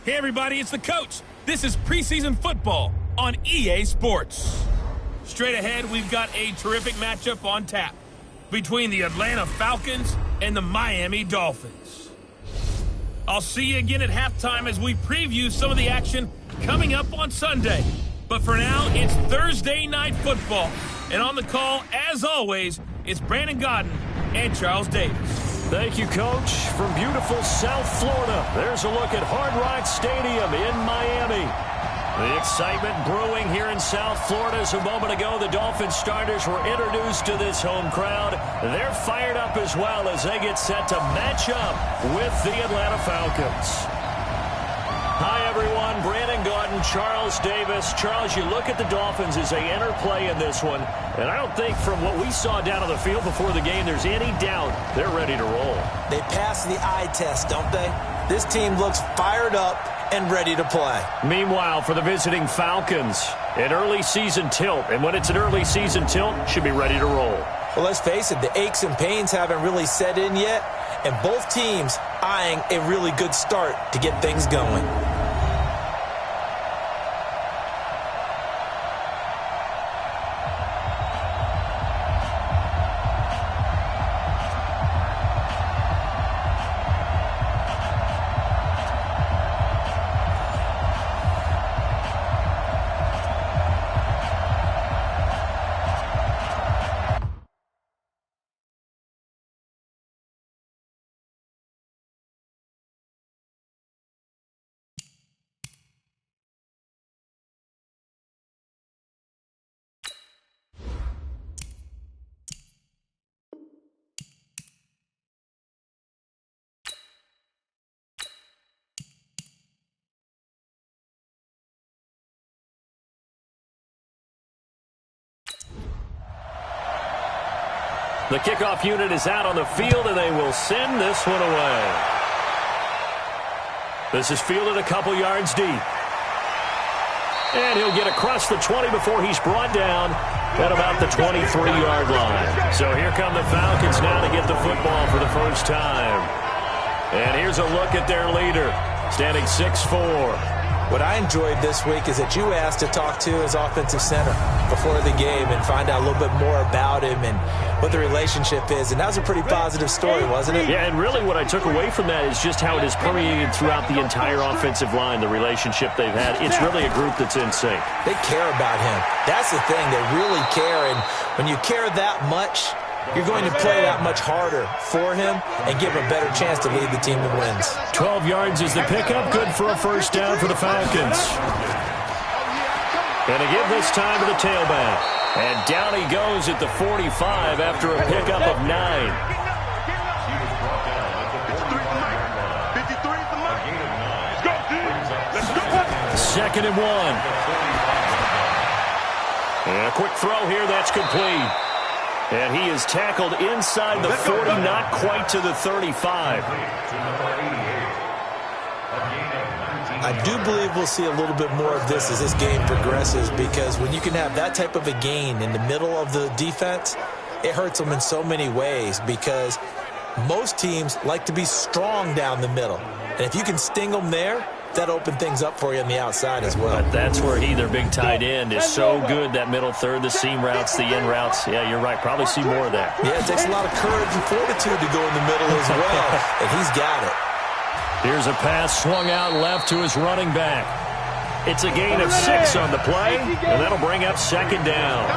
Hey everybody, it's the coach. This is preseason football on EA Sports. Straight ahead, we've got a terrific matchup on tap between the Atlanta Falcons and the Miami Dolphins. I'll see you again at halftime as we preview some of the action coming up on Sunday. But for now, it's Thursday Night Football. And on the call, as always, it's Brandon Godden and Charles Davis. Thank you, Coach. From beautiful South Florida, there's a look at Hard Rock Stadium in Miami. The excitement brewing here in South Florida as a moment ago the Dolphins starters were introduced to this home crowd. They're fired up as well as they get set to match up with the Atlanta Falcons. Hi, everyone. Brandon Godden, Charles Davis. Charles, you look at the Dolphins as they enter play in this one, and I don't think from what we saw down on the field before the game there's any doubt they're ready to roll. They pass the eye test, don't they? This team looks fired up and ready to play. Meanwhile, for the visiting Falcons, an early season tilt, and when it's an early season tilt, should be ready to roll. Well, let's face it, the aches and pains haven't really set in yet, and both teams eyeing a really good start to get things going. The kickoff unit is out on the field, and they will send this one away. This is fielded a couple yards deep. And he'll get across the 20 before he's brought down at about the 23-yard line. So here come the Falcons now to get the football for the first time. And here's a look at their leader, standing 6'4". What I enjoyed this week is that you asked to talk to his offensive center before the game and find out a little bit more about him and what the relationship is. And that was a pretty positive story, wasn't it? Yeah, and really what I took away from that is just how it is permeated throughout the entire offensive line, the relationship they've had. It's really a group that's in sync. They care about him. That's the thing. They really care. And when you care that much, you're going to play that much harder for him and give him a better chance to lead the team to wins. 12 yards is the pickup. Good for a first down for the Falcons. And to give this time to the tailback. And down he goes at the 45 after a pickup of 9. Second and 1. And a quick throw here. That's complete. And he is tackled inside the 40, not quite to the 35. I do believe we'll see a little bit more of this as this game progresses, because when you can have that type of a gain in the middle of the defense, it hurts them in so many ways, because most teams like to be strong down the middle. And if you can sting them there, that opened things up for you on the outside as well. But that's where he, their big tight end, is so good, that middle third, the seam routes, the in routes. Yeah, you're right. Probably see more of that. Yeah, it takes a lot of courage and fortitude to go in the middle as well, and he's got it. Here's a pass swung out left to his running back. It's a gain of 6 on the play, and that'll bring up second down.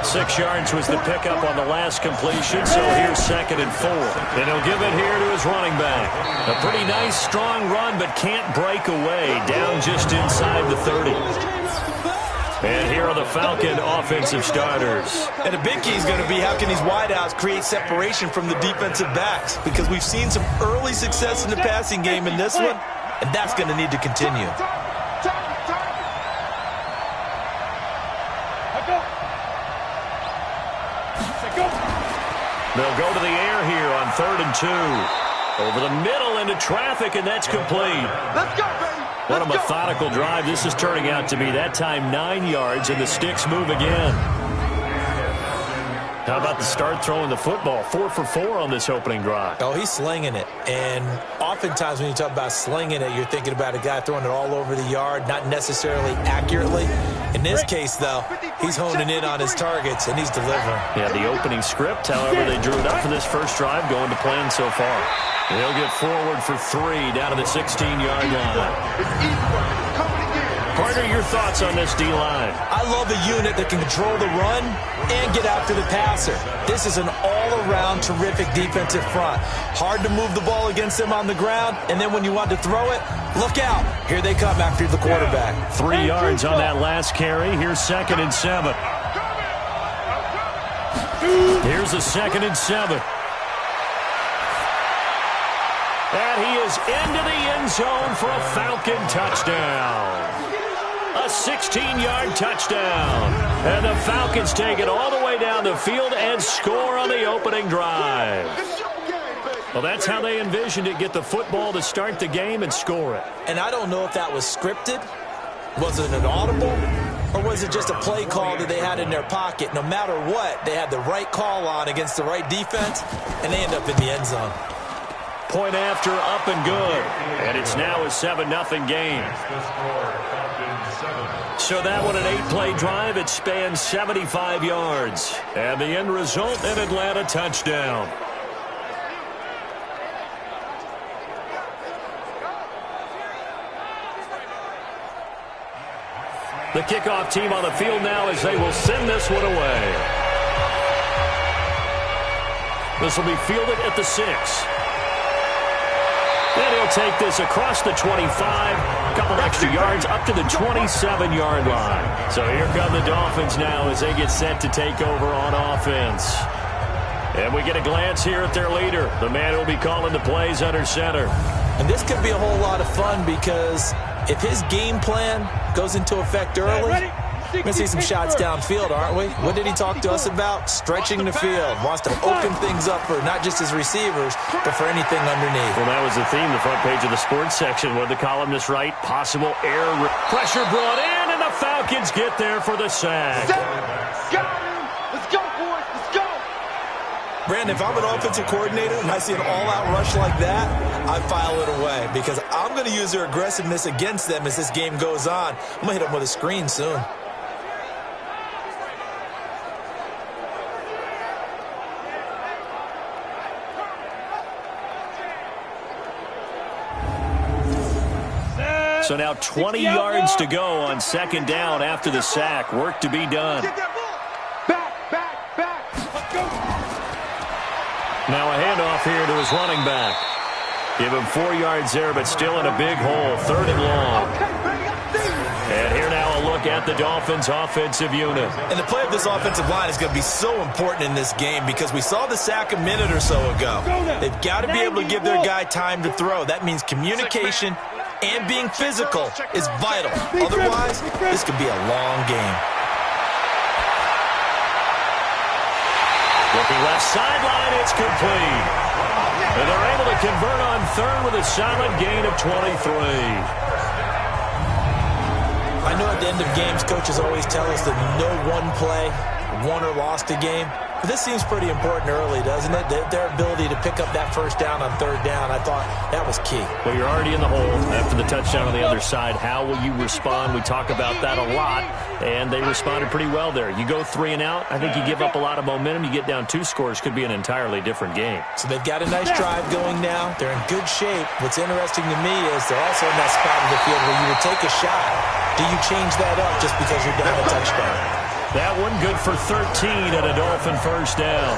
6 yards was the pickup on the last completion, so here's second and 4. And he'll give it here to his running back. A pretty nice, strong run, but can't break away. Down just inside the 30. And here are the Falcon offensive starters. And the big key is going to be, how can these wideouts create separation from the defensive backs? Because we've seen some early success in the passing game in this one, and that's going to need to continue. They'll go to the air here on 3rd and 2. Over the middle into traffic, and that's complete. Let's go, baby. What a methodical drive this is turning out to be. That time 9 yards, and the sticks move again. How about the start throwing the football? 4 for 4 on this opening drive. Oh, he's slinging it. And oftentimes when you talk about slinging it, you're thinking about a guy throwing it all over the yard, not necessarily accurately. In this case, though, he's honing in on his targets, and he's delivering. Yeah, the opening script, however, they drew it up for this first drive, going to plan so far. They'll get forward for 3 down to the 16-yard line. Carter, your thoughts on this D-line? I love a unit that can control the run and get after the passer. This is an all-around terrific defensive front. Hard to move the ball against them on the ground, and then when you want to throw it, look out. Here they come after the quarterback. 3 yards on that last carry. Here's 2nd and 7. Here's a 2nd and 7. And he is into the end zone for a Falcon touchdown. A 16-yard touchdown. And the Falcons take it all the way down the field and score on the opening drive. Well, that's how they envisioned it. Get the football to start the game and score it. And I don't know if that was scripted. Was it an audible? Or was it just a play call that they had in their pocket? No matter what, they had the right call on against the right defense, and they end up in the end zone. Point after, up and good. And it's now a 7-0 game. So that one, an 8-play drive. It spans 75 yards. And the end result, an Atlanta touchdown. The kickoff team on the field now as they will send this one away. This will be fielded at the 6. And he'll take this across the 25, a couple extra yards up to the 27-yard line. So here come the Dolphins now as they get set to take over on offense. And we get a glance here at their leader, the man who will be calling the plays under center. And this could be a whole lot of fun because if his game plan goes into effect early, we're going to see some shots downfield, aren't we? What did he talk to us about? Stretching the field. Wants to open things up for not just his receivers, but for anything underneath. Well, that was the theme, the front page of the sports section. What the columnists write? Possible air pressure brought in, and the Falcons get there for the sack. Got him! Let's go, boys! Let's go! Brandon, if I'm an offensive coordinator and I see an all-out rush like that, I file it away because I'm going to use their aggressiveness against them as this game goes on. I'm going to hit them with a screen soon. So now 20 yards to go on 2nd down after the sack. Work to be done. Back! Let's go! Now a handoff here to his running back. Give him 4 yards there, but still in a big hole. 3rd and long. And here now a look at the Dolphins' offensive unit. And the play of this offensive line is going to be so important in this game because we saw the sack a minute or so ago. They've got to be able to give their guy time to throw. That means communication and being physical is vital. Otherwise, this could be a long game. Looking left sideline, it's complete. And they're able to convert on 3rd with a solid gain of 23. I know at the end of games, coaches always tell us that no one play won or lost a game. But this seems pretty important early, doesn't it? Their ability to pick up that first down on 3rd down, I thought that was key. Well, you're already in the hole after the touchdown on the other side. How will you respond? We talk about that a lot, and they responded pretty well there. You go 3 and out, I think you give up a lot of momentum. You get down 2 scores, could be an entirely different game. So they've got a nice drive going now. They're in good shape. What's interesting to me is they're also in that spot of the field where you would take a shot. Do you change that up just because you're down a touchdown? That one good for 13 and a Dolphin first down.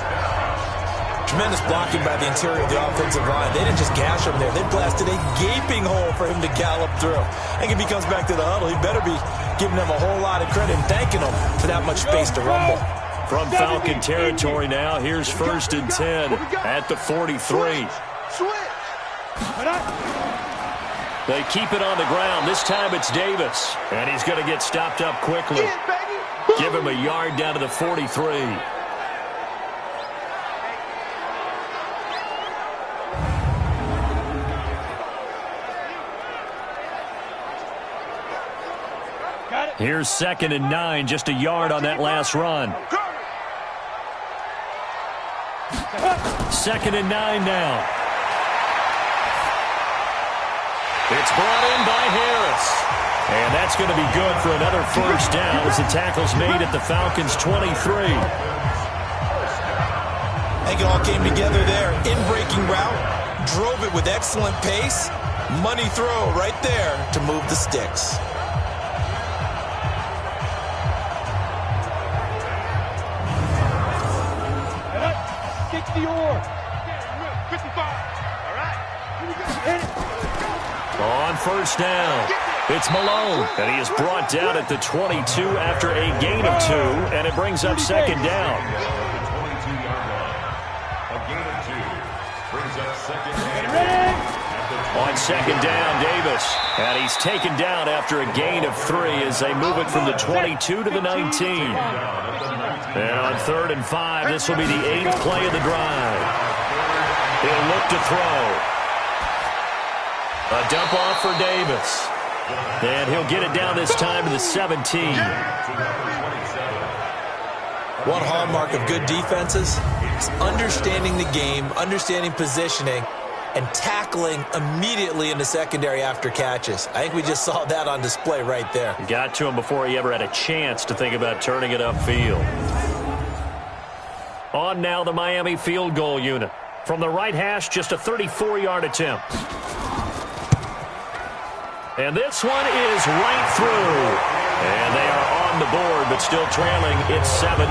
Tremendous blocking by the interior of the offensive line. They didn't just gash him there. They blasted a gaping hole for him to gallop through. And if he comes back to the huddle, he better be giving them a whole lot of credit and thanking them for that much space to rumble. From Falcon territory now, here's 1st and 10 at the 43. They keep it on the ground. This time it's Davis. And he's going to get stopped up quickly. Give him a yard down to the 43. Here's 2nd and 9, just a yard on that last run. 2nd and 9 now. It's brought in by Harris. And that's going to be good for another first down as the tackle's made at the Falcons' 23. I think it all came together there. In-breaking route, drove it with excellent pace. Money throw right there to move the sticks. On first down, it's Malone, and he is brought down at the 22 after a gain of 2, and it brings up 2nd down. On 2nd down, Davis, and he's taken down after a gain of 3 as they move it from the 22 to the 19. And on 3rd and 5, this will be the 8th play of the drive. He'll look to throw. A dump off for Davis. And he'll get it down this time to the 17. One hallmark of good defenses is understanding the game, understanding positioning, and tackling immediately in the secondary after catches. I think we just saw that on display right there. Got to him before he ever had a chance to think about turning it upfield. On now the Miami field goal unit. From the right hash, just a 34-yard attempt. And this one is right through. And they are on the board, but still trailing. It's 7-3.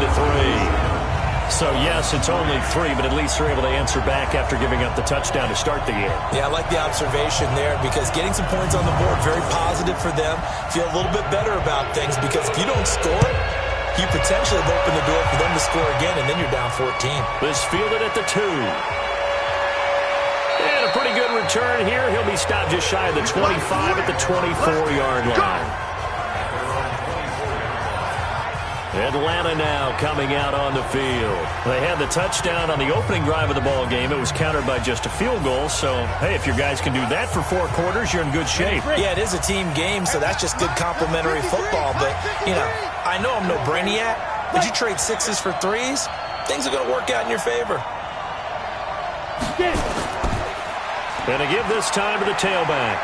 So, yes, it's only 3, but at least they're able to answer back after giving up the touchdown to start the game. Yeah, I like the observation there because getting some points on the board, very positive for them. Feel a little bit better about things because if you don't score, you potentially have opened the door for them to score again, and then you're down 14. This fielded at the 2. And a pretty good return here. He'll be stopped just shy of the 25 at the 24-yard line. Atlanta now coming out on the field. They had the touchdown on the opening drive of the ball game. It was countered by just a field goal. So, hey, if your guys can do that for 4 quarters, you're in good shape. Yeah, it is a team game, so that's just good complementary football. But, you know, I know I'm no brainiac, but you trade 6s for 3s, things are going to work out in your favor. And to give this time to the tailback.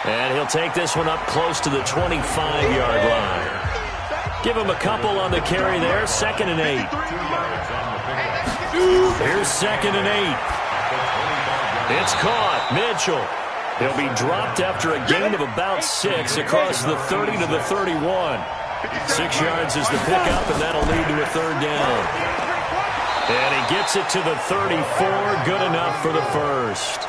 And he'll take this one up close to the 25-yard line. Give him a couple on the carry there. 2nd and 8. Here's 2nd and 8. It's caught. Mitchell. He'll be dropped after a gain of about 6 across the 30 to the 31. 6 yards is the pickup, and that'll lead to a 3rd down. And he gets it to the 34. Good enough for the first.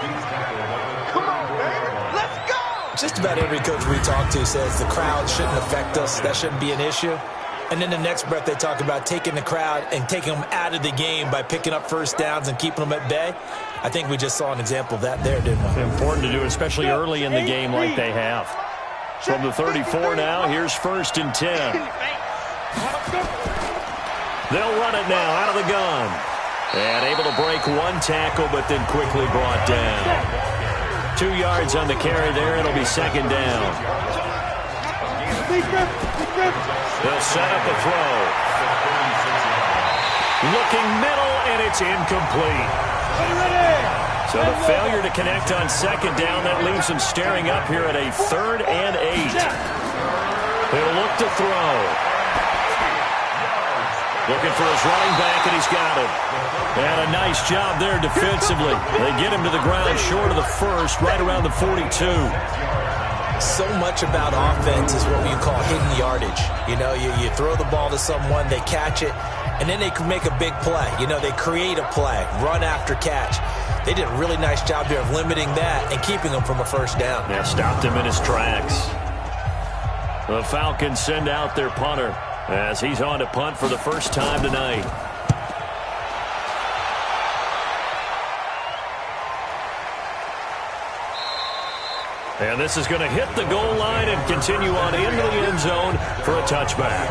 Come on, baby. Let's go. Just about every coach we talk to says the crowd shouldn't affect us. That shouldn't be an issue. And then the next breath they talk about taking the crowd and taking them out of the game by picking up first downs and keeping them at bay. I think we just saw an example of that there, didn't we? Important to do, especially early in the game like they have. From the 34 now, here's 1st and 10. They'll run it now out of the gun. And able to break 1 tackle, but then quickly brought down. 2 yards on the carry there. It'll be 2nd down. They'll set up a throw. Looking middle, and it's incomplete. So the failure to connect on 2nd down, that leaves him staring up here at a 3rd and 8. He'll look to throw. Looking for his running back, and he's got it. And a nice job there defensively. They get him to the ground short of the first, right around the 42. So much about offense is what you call hidden yardage. You know, you throw the ball to someone, they catch it, and then they can make a big play. You know, they create a play, run after catch. They did a really nice job here of limiting that and keeping him from a first down. Yeah, stopped him in his tracks. The Falcons send out their punter as he's on to punt for the first time tonight. And this is going to hit the goal line and continue on into the end zone for a touchback.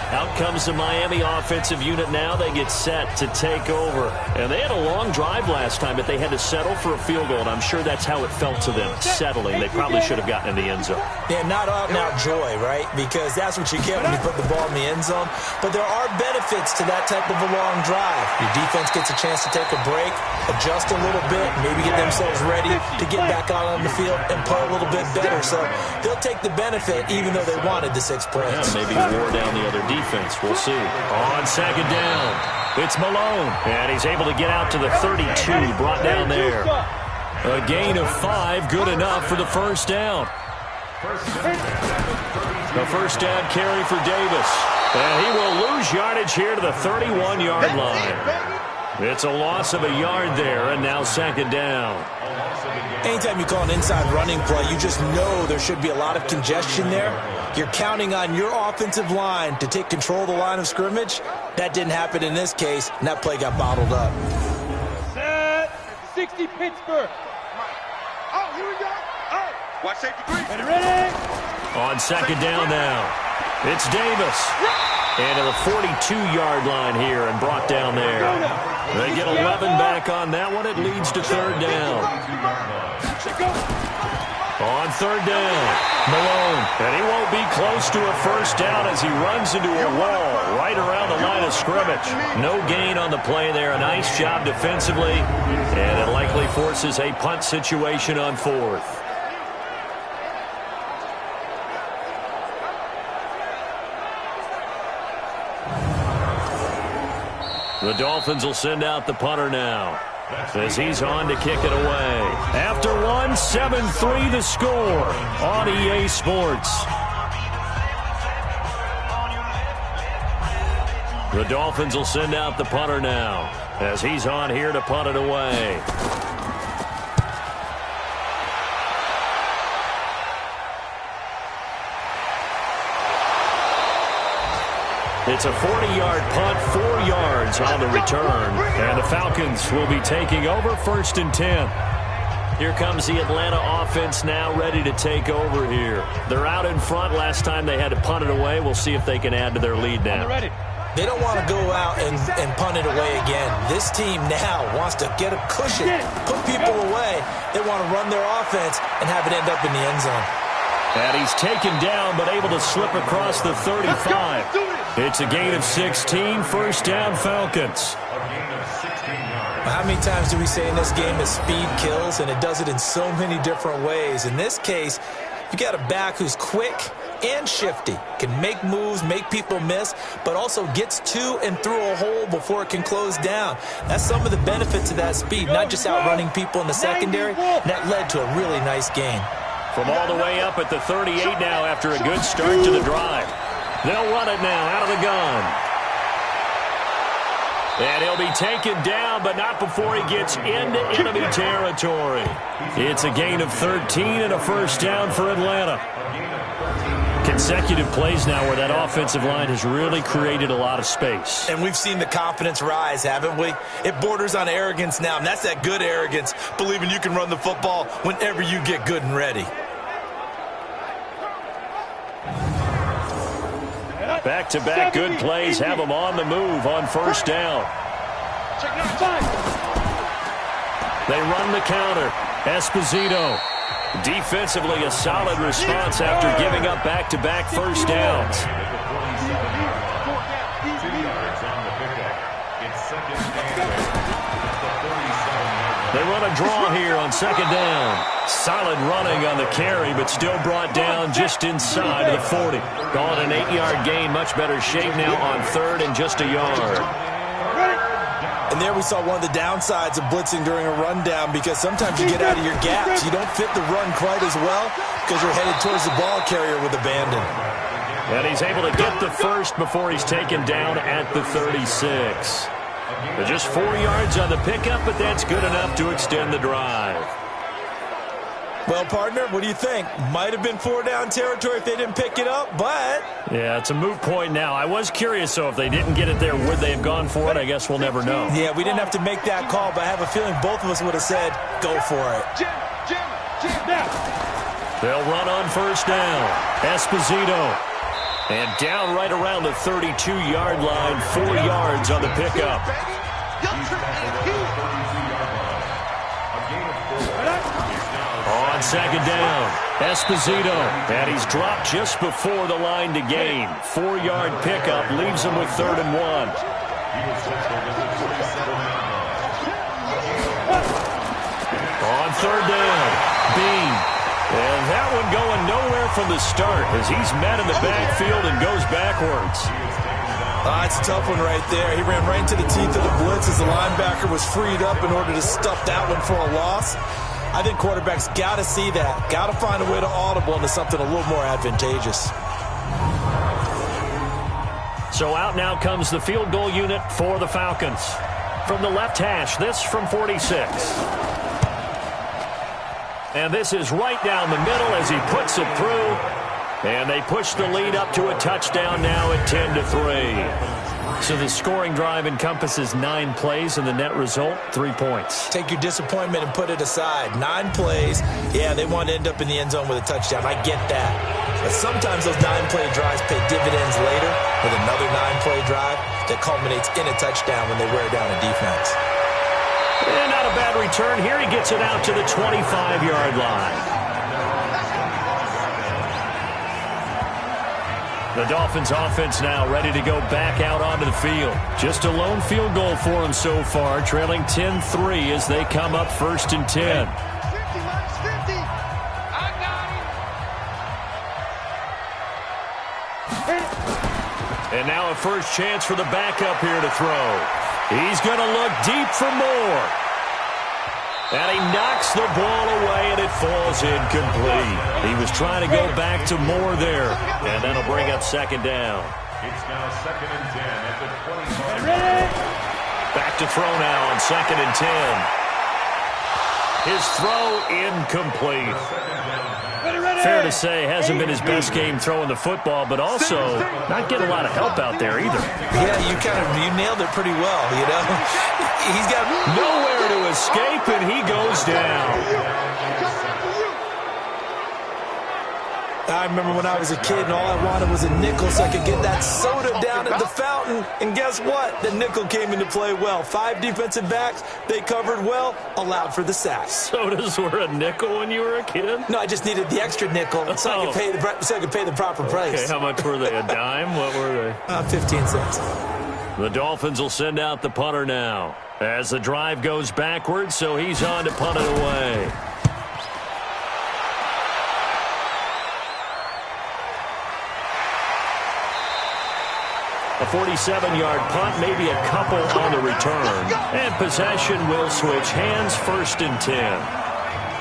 Out comes the Miami offensive unit now. They get set to take over. And they had a long drive last time, but they had to settle for a field goal, and I'm sure that's how it felt to them, settling. They probably should have gotten in the end zone. Yeah, not out-and-out joy, right? Because that's what you get when you put the ball in the end zone. But there are benefits to that type of a long drive. Your defense gets a chance to take a break, adjust a little bit, maybe get themselves ready to get back out on the field and play a little bit better. So they'll take the benefit even though they wanted the 6 points. Yeah, maybe wore down the other defense. We'll see. On second down, it's Malone. And he's able to get out to the 32, brought down there. A gain of 5, good enough for the first down. The first down carry for Davis. And he will lose yardage here to the 31-yard line. It's a loss of a yard there, and now second down. Anytime you call an inside running play, you just know there should be a lot of congestion there. You're counting on your offensive line to take control of the line of scrimmage. That didn't happen in this case, and that play got bottled up. Set 60 Pittsburgh. Oh, here we go. Oh, watch safety 3. Ready. On second down now, it's Davis. And to the 42-yard line here and brought down there. They get 11 back on that one. It leads to third down. On third down, Malone. And he won't be close to a first down as he runs into a wall right around the line of scrimmage. No gain on the play there. A nice job defensively. And it likely forces a punt situation on fourth. The Dolphins will send out the punter now as he's on to kick it away. After one, 7-3 the score on EA Sports. The Dolphins will send out the punter now as he's on here to punt it away. It's a 40-yard punt, 4 yards on the return. And the Falcons will be taking over first and 10. Here comes the Atlanta offense now ready to take over here. They're out in front. Last time they had to punt it away. We'll see if they can add to their lead now. They don't want to go out and punt it away again. This team now wants to get a cushion, put people away. They want to run their offense and have it end up in the end zone. And he's taken down but able to slip across the 35. It's a gain of 16, first down Falcons. How many times do we say in this game that speed kills, and it does it in so many different ways? In this case, you got a back who's quick and shifty, can make moves, make people miss, but also gets to and through a hole before it can close down. That's some of the benefits of that speed, not just outrunning people in the secondary. That led to a really nice gain. From all the way up at the 38 now after a good start to the drive. They'll run it now out of the gun. And he'll be taken down, but not before he gets into enemy territory. It's a gain of 13 and a first down for Atlanta. Consecutive plays now where that offensive line has really created a lot of space. And we've seen the confidence rise, haven't we? It borders on arrogance now, and that's that good arrogance, believing you can run the football whenever you get good and ready. Back-to-back good plays have them on the move on first down. They run the counter. Esposito. Defensively, a solid response after giving up back-to-back first downs. They run a draw here on second down. Solid running on the carry, but still brought down just inside of the 40. Call it an 8-yard gain. Much better shape now on third and just a yard. And there we saw one of the downsides of blitzing during a rundown, because sometimes you get out of your gaps. You don't fit the run quite as well because you're headed towards the ball carrier with abandon. And he's able to get the first before he's taken down at the 36. But just 4 yards on the pickup, but that's good enough to extend the drive. Well, partner, what do you think? Might have been 4-down territory if they didn't pick it up, but... Yeah, it's a moot point now. I was curious, so if they didn't get it there, would they have gone for it? I guess we'll never know. Yeah, we didn't have to make that call, but I have a feeling both of us would have said, go for it. They'll run on first down. Esposito. And down right around the 32-yard line, 4 yards on the pickup. On second down, Esposito, and he's dropped just before the line to gain. 4-yard pickup leaves him with 3rd and 1. On 3rd down, Bean. And that one going nowhere from the start as he's met in the backfield and goes backwards. It's a tough one right there. He ran right into the teeth of the blitz as the linebacker was freed up in order to stuff that one for a loss. I think quarterbacks got to see that. Got to find a way to audible into something a little more advantageous. So out now comes the field goal unit for the Falcons. From the left hash, this from 46. And this is right down the middle as he puts it through. And they push the lead up to a touchdown now at 10-3. So the scoring drive encompasses 9 plays, and the net result, 3 points. Take your disappointment and put it aside. 9 plays. Yeah, they want to end up in the end zone with a touchdown. I get that. But sometimes those 9-play drives pay dividends later with another 9-play drive that culminates in a touchdown when they wear down a defense. And not a bad return here. He gets it out to the 25-yard line. The Dolphins offense now ready to go back out onto the field. Just a lone field goal for them so far, trailing 10-3 as they come up 1st and 10. 50 minus 50. I got him. And now a first chance for the backup here to throw. He's going to look deep for more. And he knocks the ball away, and it falls incomplete. He was trying to go back to Moore there, and that'll bring up 2nd down. It's now 2nd and 10 at the 25. Back to throw now on 2nd and 10. His throw incomplete. Fair to say, hasn't been his best game throwing the football, but also not getting a lot of help out there either. Yeah, you nailed it pretty well, you know. He's got nowhere to escape, and he goes down. I remember when I was a kid and all I wanted was a nickel so I could get that soda down at the fountain. And guess what? The nickel came into play well. 5 defensive backs, they covered well, allowed for the sacks. Sodas were a nickel when you were a kid? No, I just needed the extra nickel so I could pay the proper price. Okay, how much were they? A dime? What were they? 15 cents. The Dolphins will send out the punter now as the drive goes backwards, so he's on to punt it away. A 47-yard punt, maybe a couple on the return. And possession will switch hands, 1st and 10.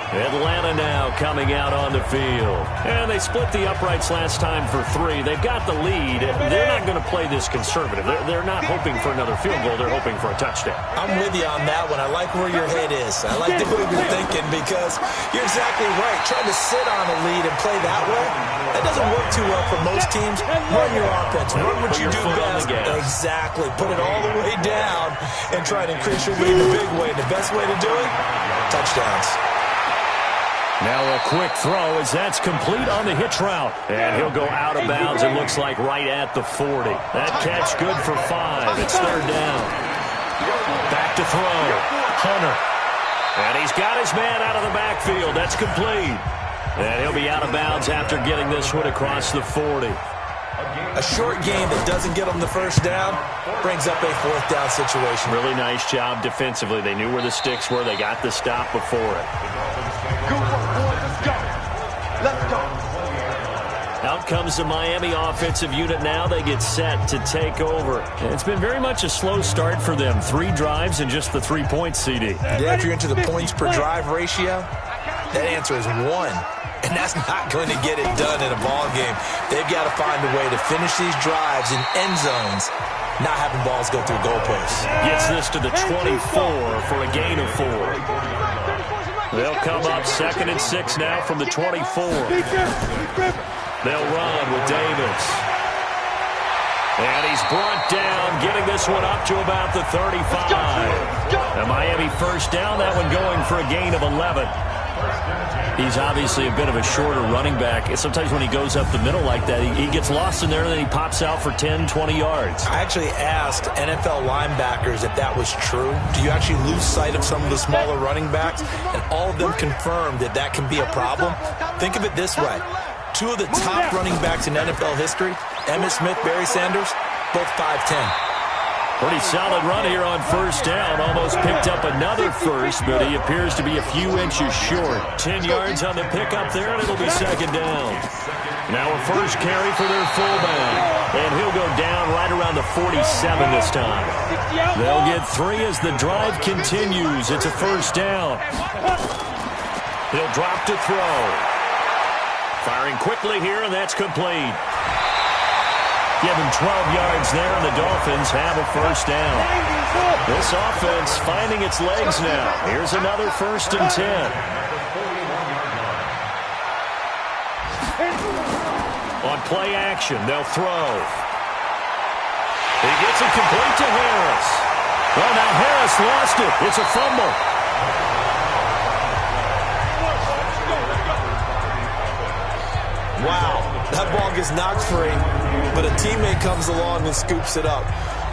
Atlanta now coming out on the field. And they split the uprights last time for 3. They've got the lead. They're not going to play this conservative. They're not hoping for another field goal. They're hoping for a touchdown. I'm with you on that one. I like where your head is. I like the way you're thinking because you're exactly right. Trying to sit on a lead and play that way, that doesn't work too well for most teams. Run your offense. Run what you do best. Exactly. Put it all the way down and try to increase your lead in a big way. The best way to do it, touchdowns. Now a quick throw as that's complete on the hitch route. And he'll go out of bounds, it looks like right at the 40. That catch good for 5. It's 3rd down. Back to throw. Hunter. And he's got his man out of the backfield. That's complete. And he'll be out of bounds after getting this one across the 40. A short game that doesn't get them the first down brings up a 4th down situation. Really nice job defensively. They knew where the sticks were. They got the stop before it. Good work, boys. Let's go. Let's go. Out comes the Miami offensive unit now. They get set to take over. And it's been very much a slow start for them. 3 drives and just the 3 points, CD. Yeah, if you're into the points per drive ratio, that answer is 1. And that's not going to get it done in a ball game. They've got to find a way to finish these drives in end zones, not having balls go through goalposts. Gets this to the 24 for a gain of 4. They'll come up 2nd and 6 now from the 24. They'll run with Davis. And he's brought down, getting this one up to about the 35. A Miami first down, that one going for a gain of 11. He's obviously a bit of a shorter running back. Sometimes when he goes up the middle like that, he gets lost in there, and then he pops out for 10, 20 yards. I actually asked NFL linebackers if that was true. Do you actually lose sight of some of the smaller running backs? And all of them confirmed that that can be a problem. Think of it this way. Two of the top running backs in NFL history, Emmitt Smith, Barry Sanders, both 5'10". Pretty solid run here on first down. Almost picked up another first, but he appears to be a few inches short. 10 yards on the pickup there, and it'll be second down. Now a first carry for their fullback. And he'll go down right around the 47 this time. They'll get 3 as the drive continues. It's a first down. He'll drop to throw. Firing quickly here, and that's complete. Give him 12 yards there, and the Dolphins have a first down. This offense finding its legs now. Here's another 1st and 10. On play action, they'll throw. He gets it complete to Harris. Well, now Harris lost it. It's a fumble. Wow, that ball gets knocked free, but a teammate comes along and scoops it up.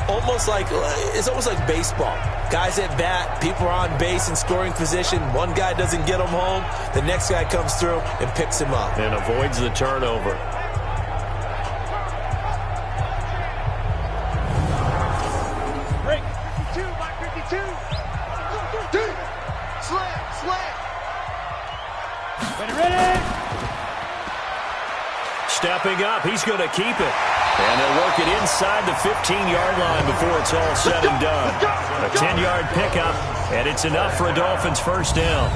It's almost like baseball. Guys at bat, people are on base in scoring position. One guy doesn't get him home. The next guy comes through and picks him up. And avoids the turnover. Break. 52 by 52. Slam. Ready. Stepping up, he's going to keep it. And they'll work it inside the 15-yard line before it's all said and done. A 10-yard pickup, and it's enough for a Dolphins first down.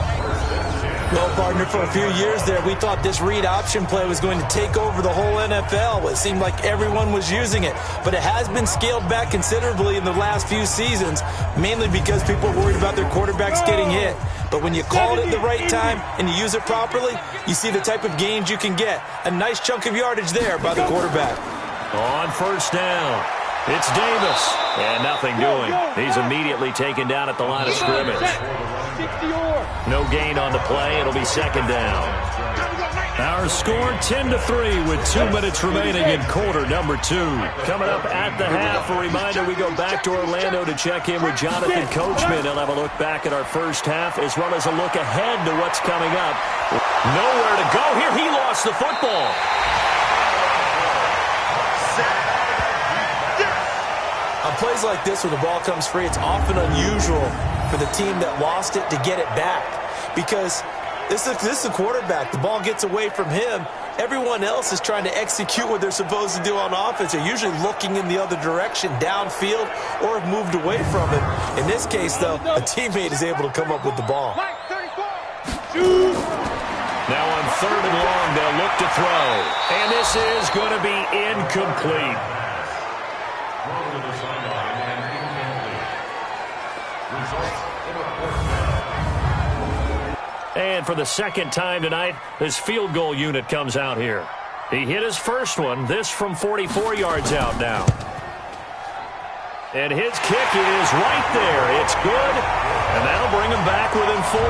Well, partner, for a few years there, we thought this read option play was going to take over the whole NFL. It seemed like everyone was using it. But it has been scaled back considerably in the last few seasons, mainly because people are worried about their quarterbacks getting hit. But when you call it at the right time and you use it properly, you see the type of gains you can get. A nice chunk of yardage there by the quarterback. On first down, it's Davis. And nothing doing. He's immediately taken down at the line of scrimmage. No gain on the play. It'll be second down. Our score 10-3 with 2 minutes remaining in quarter number 2. Coming up at the half, a reminder we go back to Orlando to check in with Jonathan Coachman. He'll have a look back at our first half as well as a look ahead to what's coming up. Nowhere to go here. He lost the football. On plays like this where the ball comes free, it's often unusual for the team that lost it to get it back because this is the quarterback. The ball gets away from him. Everyone else is trying to execute what they're supposed to do on offense. They're usually looking in the other direction, downfield, or have moved away from it. In this case, though, a teammate is able to come up with the ball. Now on 3rd and long, they'll look to throw. And this is going to be incomplete. And for the second time tonight, his field goal unit comes out here. He hit his first one, this from 44 yards out now. And his kick is right there. It's good, and that'll bring him back within 4.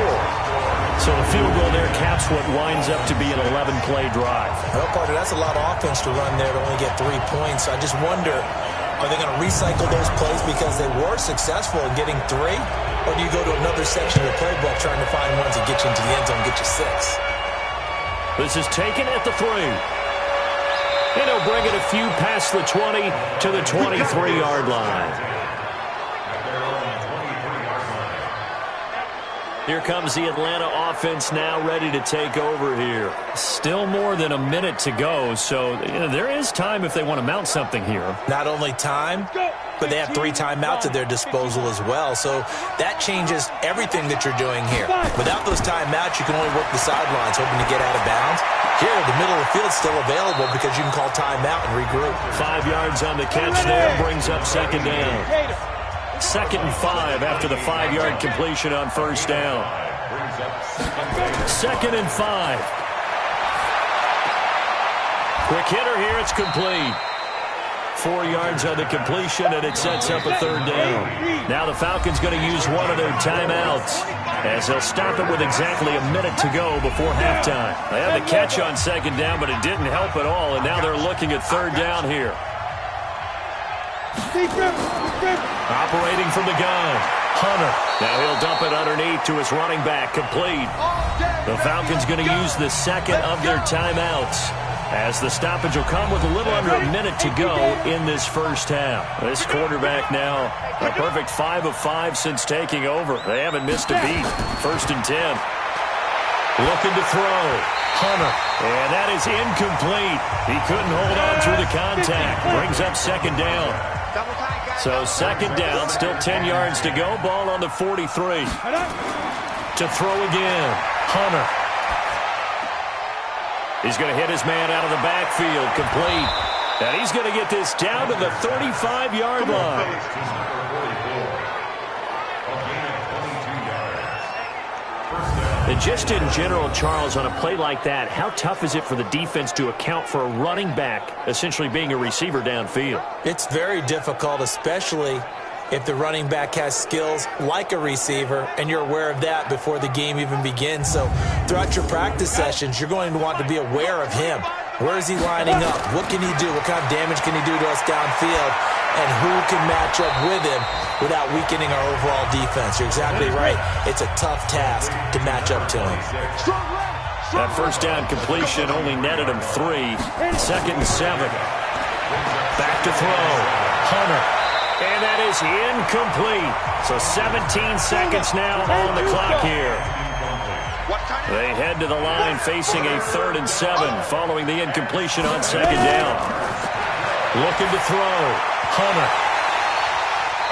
So the field goal there caps what winds up to be an 11-play drive. Well, partner, that's a lot of offense to run there to only get 3 points. I just wonder, are they going to recycle those plays because they were successful in getting 3? Or do you go to another section of the playbook trying to find ones that get you into the end zone and get you 6? This is taken at the 3. And he'll bring it a few past the 20 to the 23-yard line. Here comes the Atlanta offense now ready to take over here. Still more than a minute to go, so there is time if they want to mount something here. Not only time, but they have 3 timeouts at their disposal as well, so that changes everything that you're doing here. Without those timeouts, you can only work the sidelines, hoping to get out of bounds. Here, the middle of the field's still available because you can call timeout and regroup. 5 yards on the catch there, brings up second down. 2nd and 5 after the 5-yard completion on first down. 2nd and 5. Quick hitter here, it's complete. 4 yards on the completion, and it sets up a 3rd down. Now the Falcons going to use one of their timeouts. as they'll stop it with exactly a minute to go before halftime. They had the catch on second down, but it didn't help at all, and now they're looking at third down here. Operating from the gun, Hunter. Now he'll dump it underneath to his running back, complete. The Falcons going to use the second of their timeouts, as the stoppage will come with a little under a minute to go in this first half. This quarterback now a perfect 5 of 5 since taking over. They haven't missed a beat. 1st and 10. Looking to throw. Hunter. And that is incomplete. He couldn't hold on through the contact. Brings up second down. So second down, still 10 yards to go. Ball on the 43. To throw again. Hunter. He's going to hit his man out of the backfield, complete. And he's going to get this down to the 35-yard line. And just in general, Charles, on a play like that, how tough is it for the defense to account for a running back essentially being a receiver downfield? It's very difficult, especially if the running back has skills like a receiver, and you're aware of that before the game even begins. So throughout your practice sessions, you're going to want to be aware of him. Where is he lining up? What can he do? What kind of damage can he do to us downfield? And who can match up with him without weakening our overall defense? You're exactly right. It's a tough task to match up to him. That first down completion only netted him 3. 2nd and 7. Back to throw. Hunter. And that is incomplete. So 17 seconds now on the clock here. They head to the line facing a 3rd and 7 following the incompletion on second down. Looking to throw. Hunter.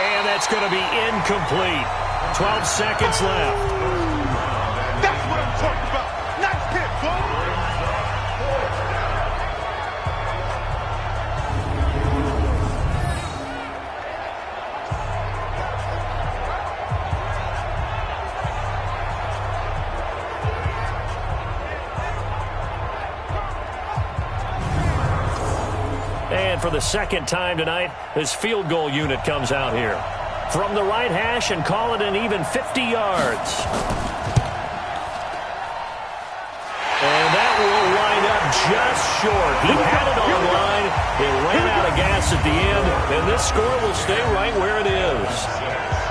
And that's going to be incomplete. 12 seconds left. That's what I'm talking about. Nice hit, boy. And for the second time tonight, this field goal unit comes out here. From the right hash and call it an even 50 yards. And that will wind up just short. He had it on the line. It ran out of gas at the end, and this score will stay right where it is.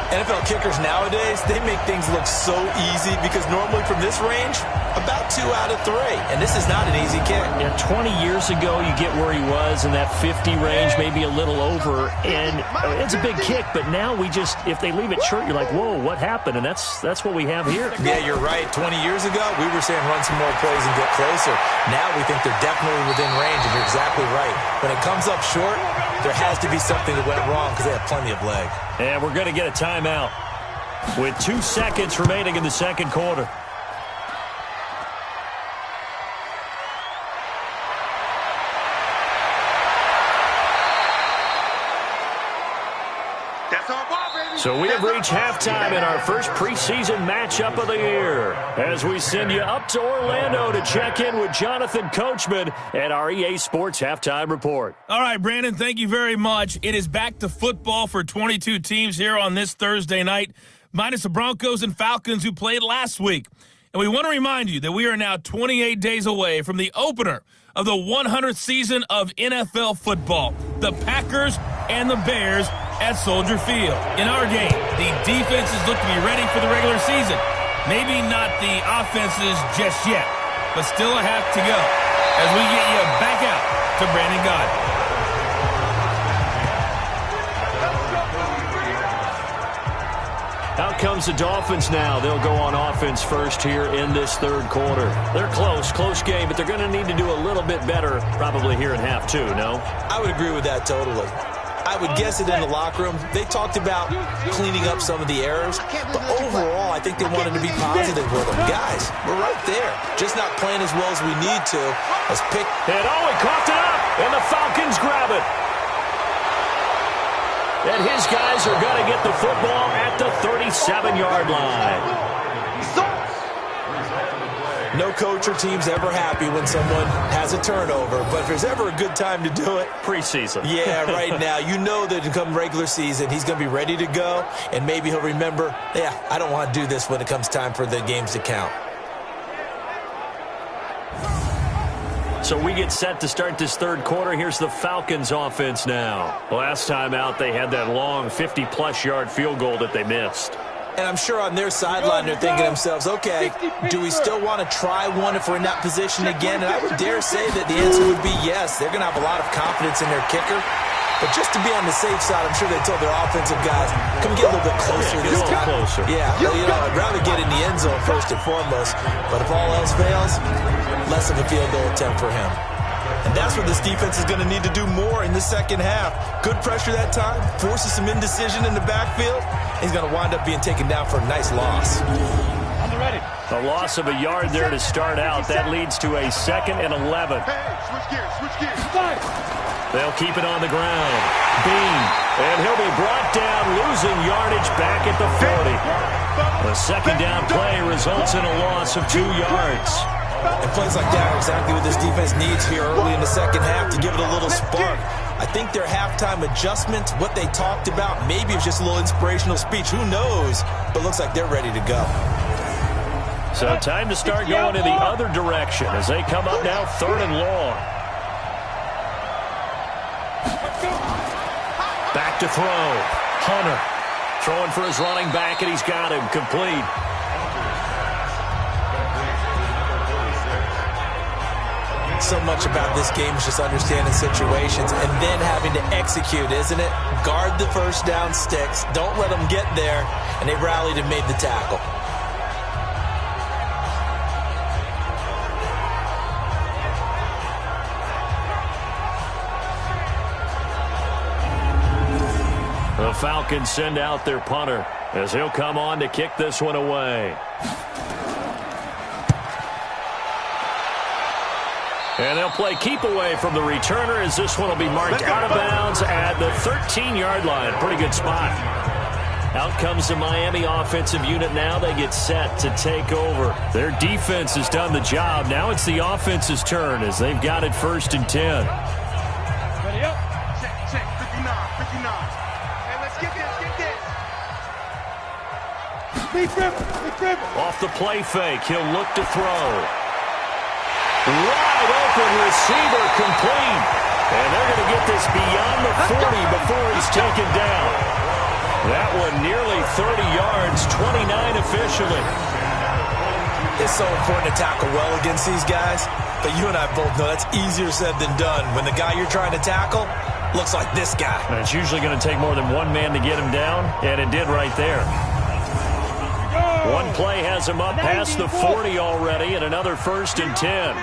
NFL kickers nowadays, they make things look so easy because normally from this range, about 2 out of 3. And this is not an easy kick. Yeah, 20 years ago, you get where he was in that 50 range, maybe a little over. And it's a big kick, but now we just, if they leave it short, you're like, whoa, what happened? And that's what we have here. Yeah, you're right. 20 years ago, we were saying run some more plays and get closer. Now we think they're definitely within range, and you're exactly right. When it comes up short, there has to be something that went wrong because they have plenty of leg. And we're going to get a timeout with 2 seconds remaining in the second quarter. So we have reached halftime in our first preseason matchup of the year as we send you up to Orlando to check in with Jonathan Coachman at our EA Sports Halftime Report. All right, Brandon, thank you very much. It is back to football for 22 teams here on this Thursday night, minus the Broncos and Falcons who played last week. And we want to remind you that we are now 28 days away from the opener of the 100th season of NFL football, the Packers and the Bears at Soldier Field. In our game, the defenses look to be ready for the regular season. Maybe not the offenses just yet, but still a half to go as we get you back out to Brandon God. Out comes the Dolphins now. They'll go on offense first here in this third quarter. They're close game, but they're going to need to do a little bit better probably here in half two, no? I would agree with that totally. I would guess it in the locker room. They talked about cleaning up some of the errors, but overall, I think they wanted to be positive with them. Guys, we're right there. Just not playing as well as we need to. Let's pick. And he coughed it up, and the Falcons grab it. And his guys are going to get the football at the 37-yard line. No coach or team's ever happy when someone has a turnover, but if there's ever a good time to do it, preseason. Yeah, right now. You know that come regular season, he's going to be ready to go, and maybe he'll remember, yeah, I don't want to do this when it comes time for the games to count. So we get set to start this third quarter. Here's the Falcons offense now. Last time out, they had that long 50-plus yard field goal that they missed. And I'm sure on their sideline they're thinking to themselves, okay, do we still want to try one if we're in that position again? And I would dare say that the answer would be yes. They're going to have a lot of confidence in their kicker. But just to be on the safe side, I'm sure they told their offensive guys, come get a little bit closer this time. Closer. Yeah, I'd rather get in the end zone first and foremost. But if all else fails, less of a field goal attempt for him. And that's what this defense is going to need to do more in the second half. Good pressure that time, forces some indecision in the backfield. He's going to wind up being taken down for a nice loss. A loss of a yard there to start out. That leads to a 2nd and 11. Switch gears. They'll keep it on the ground. Bean. And he'll be brought down, losing yardage back at the 40. The second down play results in a loss of 2 yards. And plays like that are exactly what this defense needs here early in the second half to give it a little spark. I think their halftime adjustment, what they talked about, maybe it was just a little inspirational speech. Who knows? But looks like they're ready to go. So time to start going in the other direction as they come up now 3rd and long. Back to throw. Hunter throwing for his running back, and he's got him complete. So much about this game is just understanding situations and then having to execute, isn't it? Guard the first down sticks. Don't let them get there. And they rallied and made the tackle. The Falcons send out their punter as he'll come on to kick this one away. And they'll play keep away from the returner as this one will be marked out of bounds at the 13-yard line. Pretty good spot. Out comes the Miami offensive unit now. They get set to take over. Their defense has done the job. Now it's the offense's turn as they've got it 1st and 10. Ready up. Check. 59. Hey, let's get this. Big dribble. Off the play fake, he'll look to throw. Wide open receiver complete. And they're going to get this beyond the 40 before he's taken down. That one nearly 30 yards, 29 officially. It's so important to tackle well against these guys. But you and I both know that's easier said than done. When the guy you're trying to tackle looks like this guy. And it's usually going to take more than one man to get him down, and it did right there. One play has him up past the 40 already, and another 1st and 10.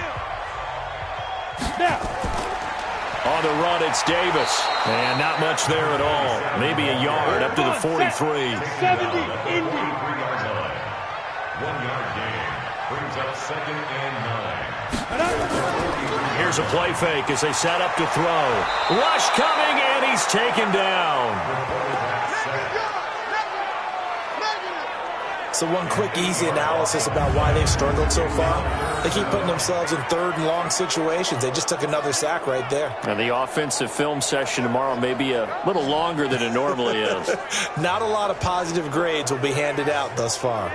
On the run, it's Davis. And not much there at all. Maybe a yard up to the 43. 70, Indy. 1-yard gain. Brings up 2nd and 9. Here's a play fake as they set up to throw. Rush coming, and he's taken down. So one quick, easy analysis about why they've struggled so far. They keep putting themselves in 3rd and long situations. They just took another sack right there. And the offensive film session tomorrow may be a little longer than it normally is. Not a lot of positive grades will be handed out thus far.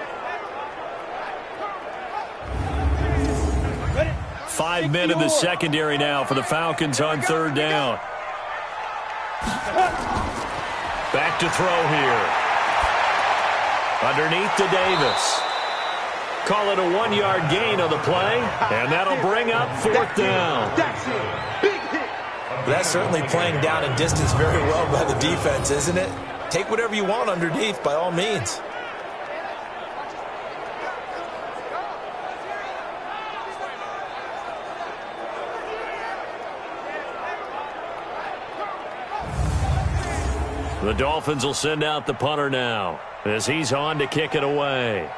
5 men in the secondary now for the Falcons on 3rd down. Back to throw here. Underneath to Davis. Call it a 1-yard gain on the play, and that'll bring up 4th down. That's it. Big hit. That's certainly playing down in distance very well by the defense, isn't it? Take whatever you want underneath, by all means. The Dolphins will send out the punter now as he's on to kick it away.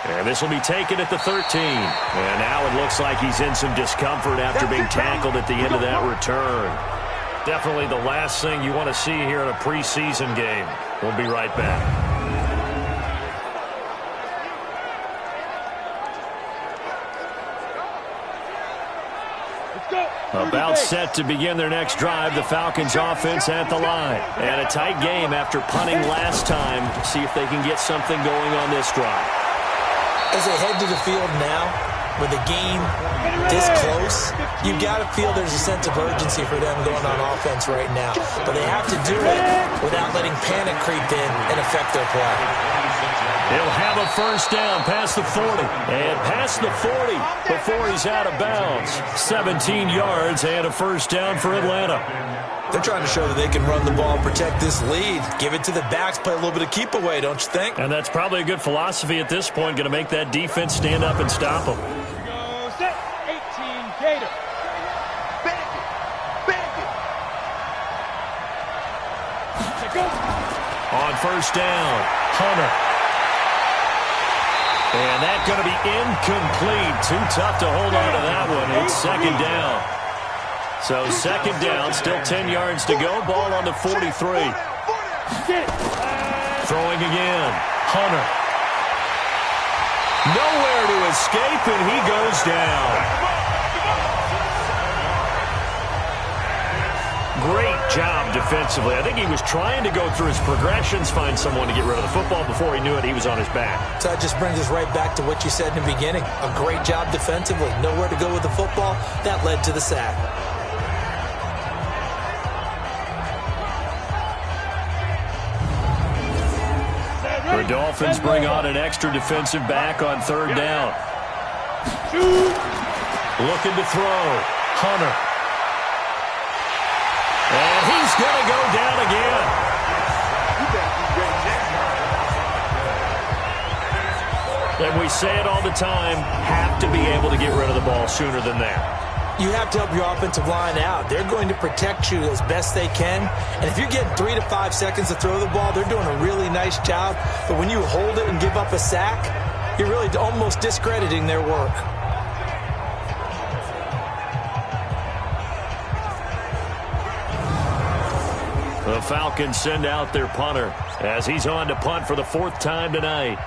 And this will be taken at the 13. And now it looks like he's in some discomfort after being tackled at the end of that return. Definitely the last thing you want to see here in a preseason game. We'll be right back. About set to begin their next drive, the Falcons offense at the line. And a tight game after punting last time. See if they can get something going on this drive. As they head to the field now, with the game this close, you've got to feel there's a sense of urgency for them going on offense right now. But they have to do it without letting panic creep in and affect their play. He'll have a first down past the 40. And past the 40 before he's out of bounds. 17 yards and a first down for Atlanta. They're trying to show that they can run the ball, protect this lead. Give it to the backs, play a little bit of keep away, don't you think? And that's probably a good philosophy at this point. Going to make that defense stand up and stop them. Go set. 18 Gator. On first down, Hunter. And that's going to be incomplete. Too tough to hold on to that one. It's second down. So second down, still 10 yards to go. Ball on the 43. Throwing again, Hunter. Nowhere to escape, and he goes down. Great job defensively. I think he was trying to go through his progressions, find someone to get rid of the football. Before he knew it, he was on his back. So that just brings us right back to what you said in the beginning. A great job defensively. Nowhere to go with the football. That led to the sack. The Dolphins bring on an extra defensive back on third down. Looking to throw. Hunter. And he's going to go down again. And we say it all the time, have to be able to get rid of the ball sooner than that. You have to help your offensive line out. They're going to protect you as best they can. And if you're getting 3 to 5 seconds to throw the ball, they're doing a really nice job. But when you hold it and give up a sack, you're really almost discrediting their work. The Falcons send out their punter as he's on to punt for the 4th time tonight.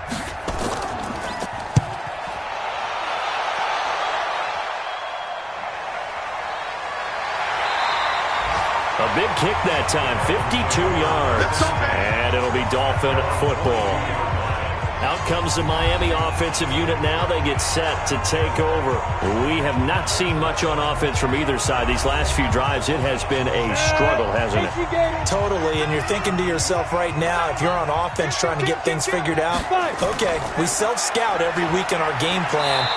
A big kick that time, 52 yards. And it'll be Dolphin football. Out comes the Miami offensive unit now. They get set to take over. We have not seen much on offense from either side. These last few drives, it has been a struggle, hasn't it? Totally, and you're thinking to yourself right now, if you're on offense trying to get things figured out, okay, we self-scout every week in our game plan.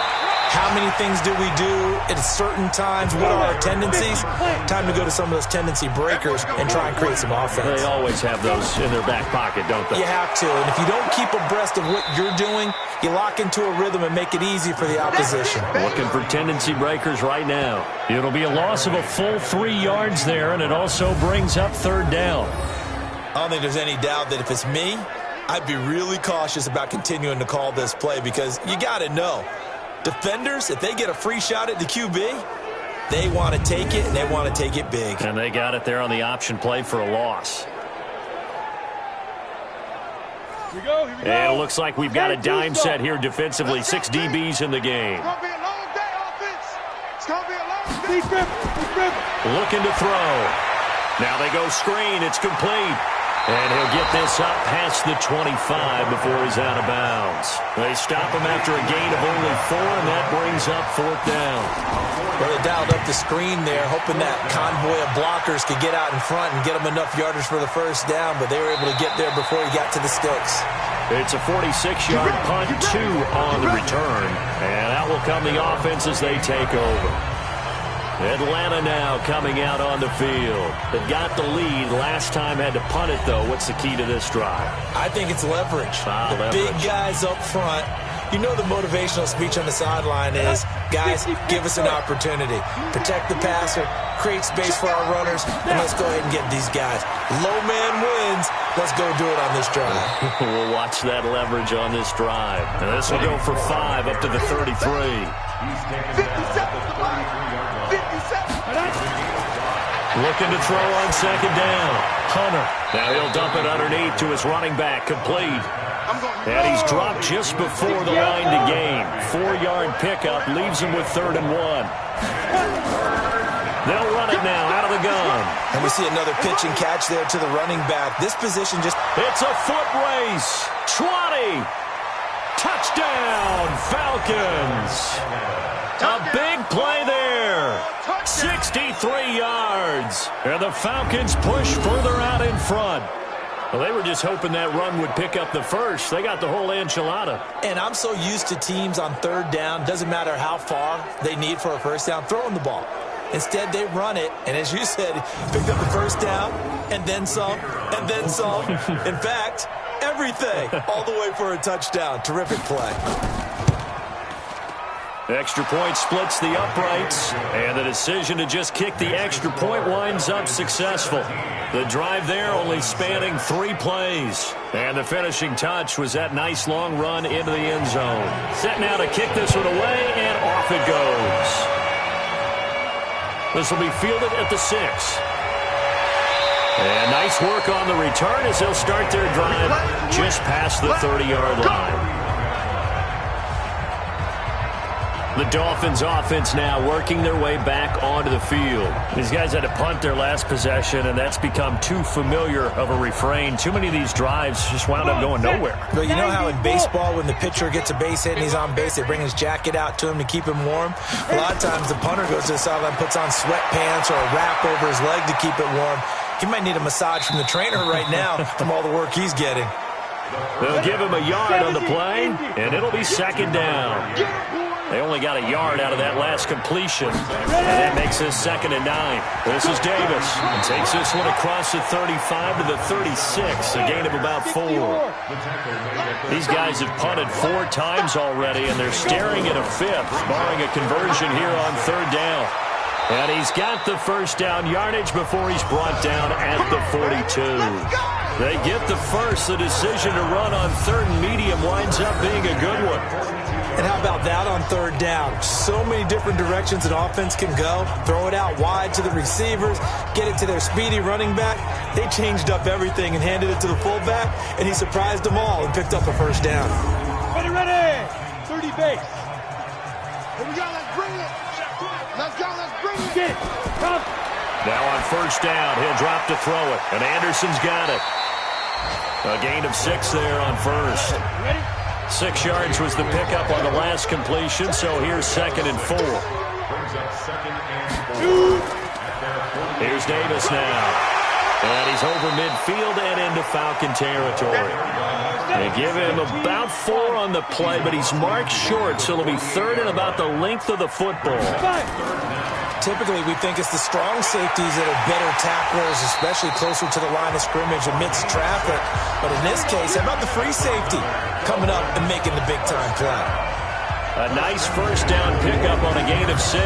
How many things do we do at certain times? What are our tendencies? Time to go to some of those tendency breakers and try and create some offense. They always have those in their back pocket, don't they? You have to. And if you don't keep abreast of what you're doing, you lock into a rhythm and make it easy for the opposition. Looking for tendency breakers right now. It'll be a loss of a full 3 yards there, and it also brings up third down. I don't think there's any doubt that if it's me, I'd be really cautious about continuing to call this play because you got to know. Defenders, if they get a free shot at the QB, they want to take it, and they want to take it big. And they got it there on the option play for a loss. Here we go. And it looks like we've got a dime set here defensively. 6 DBs in the game. It's going to be a long day, offense. It's going to be a long day. Looking to throw. Now they go screen. It's complete. And he'll get this up past the 25 before he's out of bounds. They stop him after a gain of only 4, and that brings up 4th down. Well, they dialed up the screen there, hoping that convoy of blockers could get out in front and get them enough yardage for the first down, but they were able to get there before he got to the sticks. It's a 46-yard punt, 2 on the return, and out will come the offense as they take over. Atlanta now coming out on the field. They've got the lead. Last time had to punt it, though. What's the key to this drive? I think it's leverage. The big guys up front. You know the motivational speech on the sideline is, guys, give us an opportunity. Protect the passer, create space for our runners, and let's go ahead and get these guys. Low man wins. Let's go do it on this drive. We'll watch that leverage on this drive. And this will go for 5 up to the 33. Looking to throw on second down. Hunter. Now he'll dump it underneath to his running back. Complete. And he's dropped just before the line to gain. 4-yard pickup leaves him with 3rd and 1. They'll run it now out of the gun. And we see another pitch and catch there to the running back. This position just... It's a foot race. 20. Touchdown, Falcons. A big play there. 63 yards. And the Falcons push further out in front. Well, they were just hoping that run would pick up the first. They got the whole enchilada. And I'm so used to teams on 3rd down, doesn't matter how far they need for a first down, throwing the ball. Instead, they run it, and as you said, picked up the first down, and then some, and then some. In fact, everything, all the way for a touchdown. Terrific play. Extra point splits the uprights, and the decision to just kick the extra point winds up successful. The drive there only spanning 3 plays. And the finishing touch was that nice long run into the end zone. Set now to kick this one away, and off it goes. This will be fielded at the 6. And nice work on the return as they'll start their drive just past the 30-yard line. The Dolphins offense now working their way back onto the field. These guys had to punt their last possession, and that's become too familiar of a refrain. Too many of these drives just wound up going nowhere. But you know how in baseball, when the pitcher gets a base hit and he's on base, they bring his jacket out to him to keep him warm? A lot of times the punter goes to the sideline, puts on sweatpants or a wrap over his leg to keep it warm. He might need a massage from the trainer right now from all the work he's getting. They'll give him a yard on the play, and it'll be 2nd down. They only got a yard out of that last completion, and that makes this 2nd and 9. This is Davis, and takes this one across the 35 to the 36, a gain of about 4. These guys have punted 4 times already, and they're staring at a 5th, barring a conversion here on 3rd down. And he's got the first down yardage before he's brought down at the 42. They get the first. The decision to run on 3rd and medium winds up being a good one. And how about that on 3rd down? So many different directions an offense can go. Throw it out wide to the receivers, get it to their speedy running back. They changed up everything and handed it to the fullback, and he surprised them all and picked up a first down. Ready! 30 base. Here we go, let's bring it. Let's go, let's bring it. Get it. Come. Now on 1st down, he'll drop to throw it, and Anderson's got it. A gain of 6 there on 1st. Ready? 6 yards was the pickup on the last completion, so here's 2nd and 4. Here's Davis now. And he's over midfield and into Falcon territory. They give him about 4 on the play, but he's marked short, so it'll be 3rd and about the length of the football. Typically, we think it's the strong safeties that are better tacklers, especially closer to the line of scrimmage amidst traffic. But in this case, how about the free safety coming up and making the big-time play? A nice first down pickup on a gain of 6.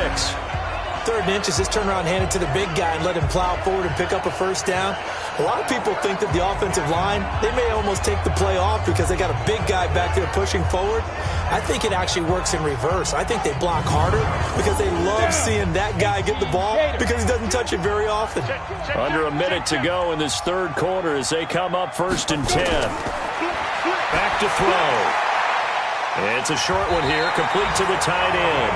3rd and inches, just turn around, hand it to the big guy, and let him plow forward and pick up a first down. A lot of people think that the offensive line, they may almost take the play off because they got a big guy back there pushing forward. I think it actually works in reverse. I think they block harder because they love seeing that guy get the ball because he doesn't touch it very often. Under a minute to go in this 3rd quarter as they come up 1st and 10. Back to throw. It's a short one here, complete to the tight end.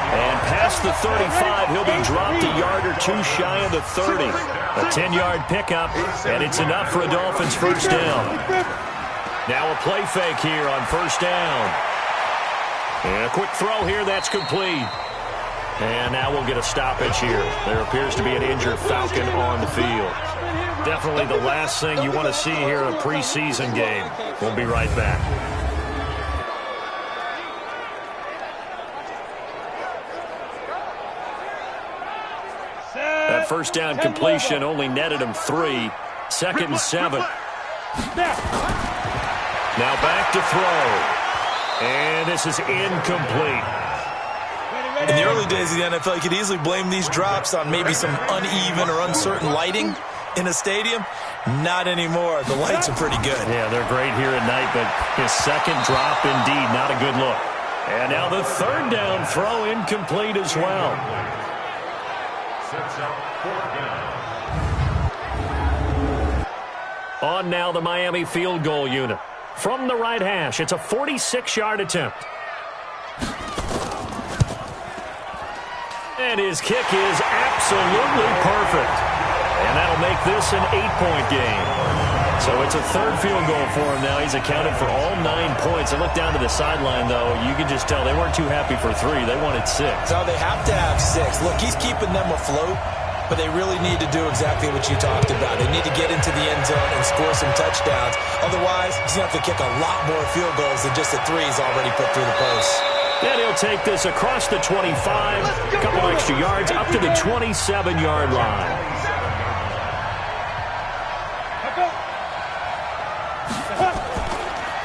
And past the 35, he'll be dropped a yard or 2 shy of the 30. A 10-yard pickup, and it's enough for a Dolphins first down. Now a play fake here on 1st down. And a quick throw here, that's complete. And now we'll get a stoppage here. There appears to be an injured Falcon on the field. Definitely the last thing you want to see here in a preseason game. We'll be right back. That first down completion only netted him 3. 2nd and 7. Now back to throw. And this is incomplete. In the early days of the NFL, you could easily blame these drops on maybe some uneven or uncertain lighting in a stadium. Not anymore. The lights are pretty good. Yeah, they're great here at night, but his 2nd drop, indeed, not a good look. And now the 3rd down throw incomplete as well. Sets up 4th down. On now the Miami field goal unit. From the right hash, it's a 46-yard attempt. And his kick is absolutely perfect. And that'll make this an 8-point game. So it's a third field goal for him now. He's accounted for all 9 points. I look down to the sideline, though. You can just tell they weren't too happy for 3. They wanted 6. No, they have to have 6. Look, he's keeping them afloat, but they really need to do exactly what you talked about. They need to get into the end zone and score some touchdowns. Otherwise, he's going to have to kick a lot more field goals than just the 3 he's already put through the post. And he'll take this across the 25, a couple extra yards, up to the 27-yard line.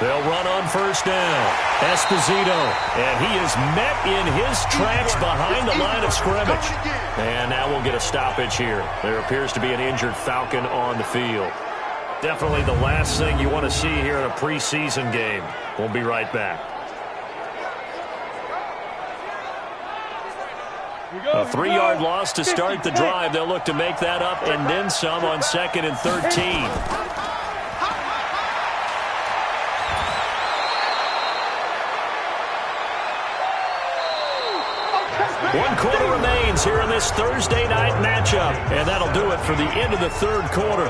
They'll run on first down. Esposito, and he is met in his tracks behind the line of scrimmage. And now we'll get a stoppage here. There appears to be an injured Falcon on the field. Definitely the last thing you want to see here in a preseason game. We'll be right back. A 3-yard loss to start the drive. They'll look to make that up and then some on 2nd and 13. One quarter remains here in this Thursday night matchup, and that'll do it for the end of the third quarter.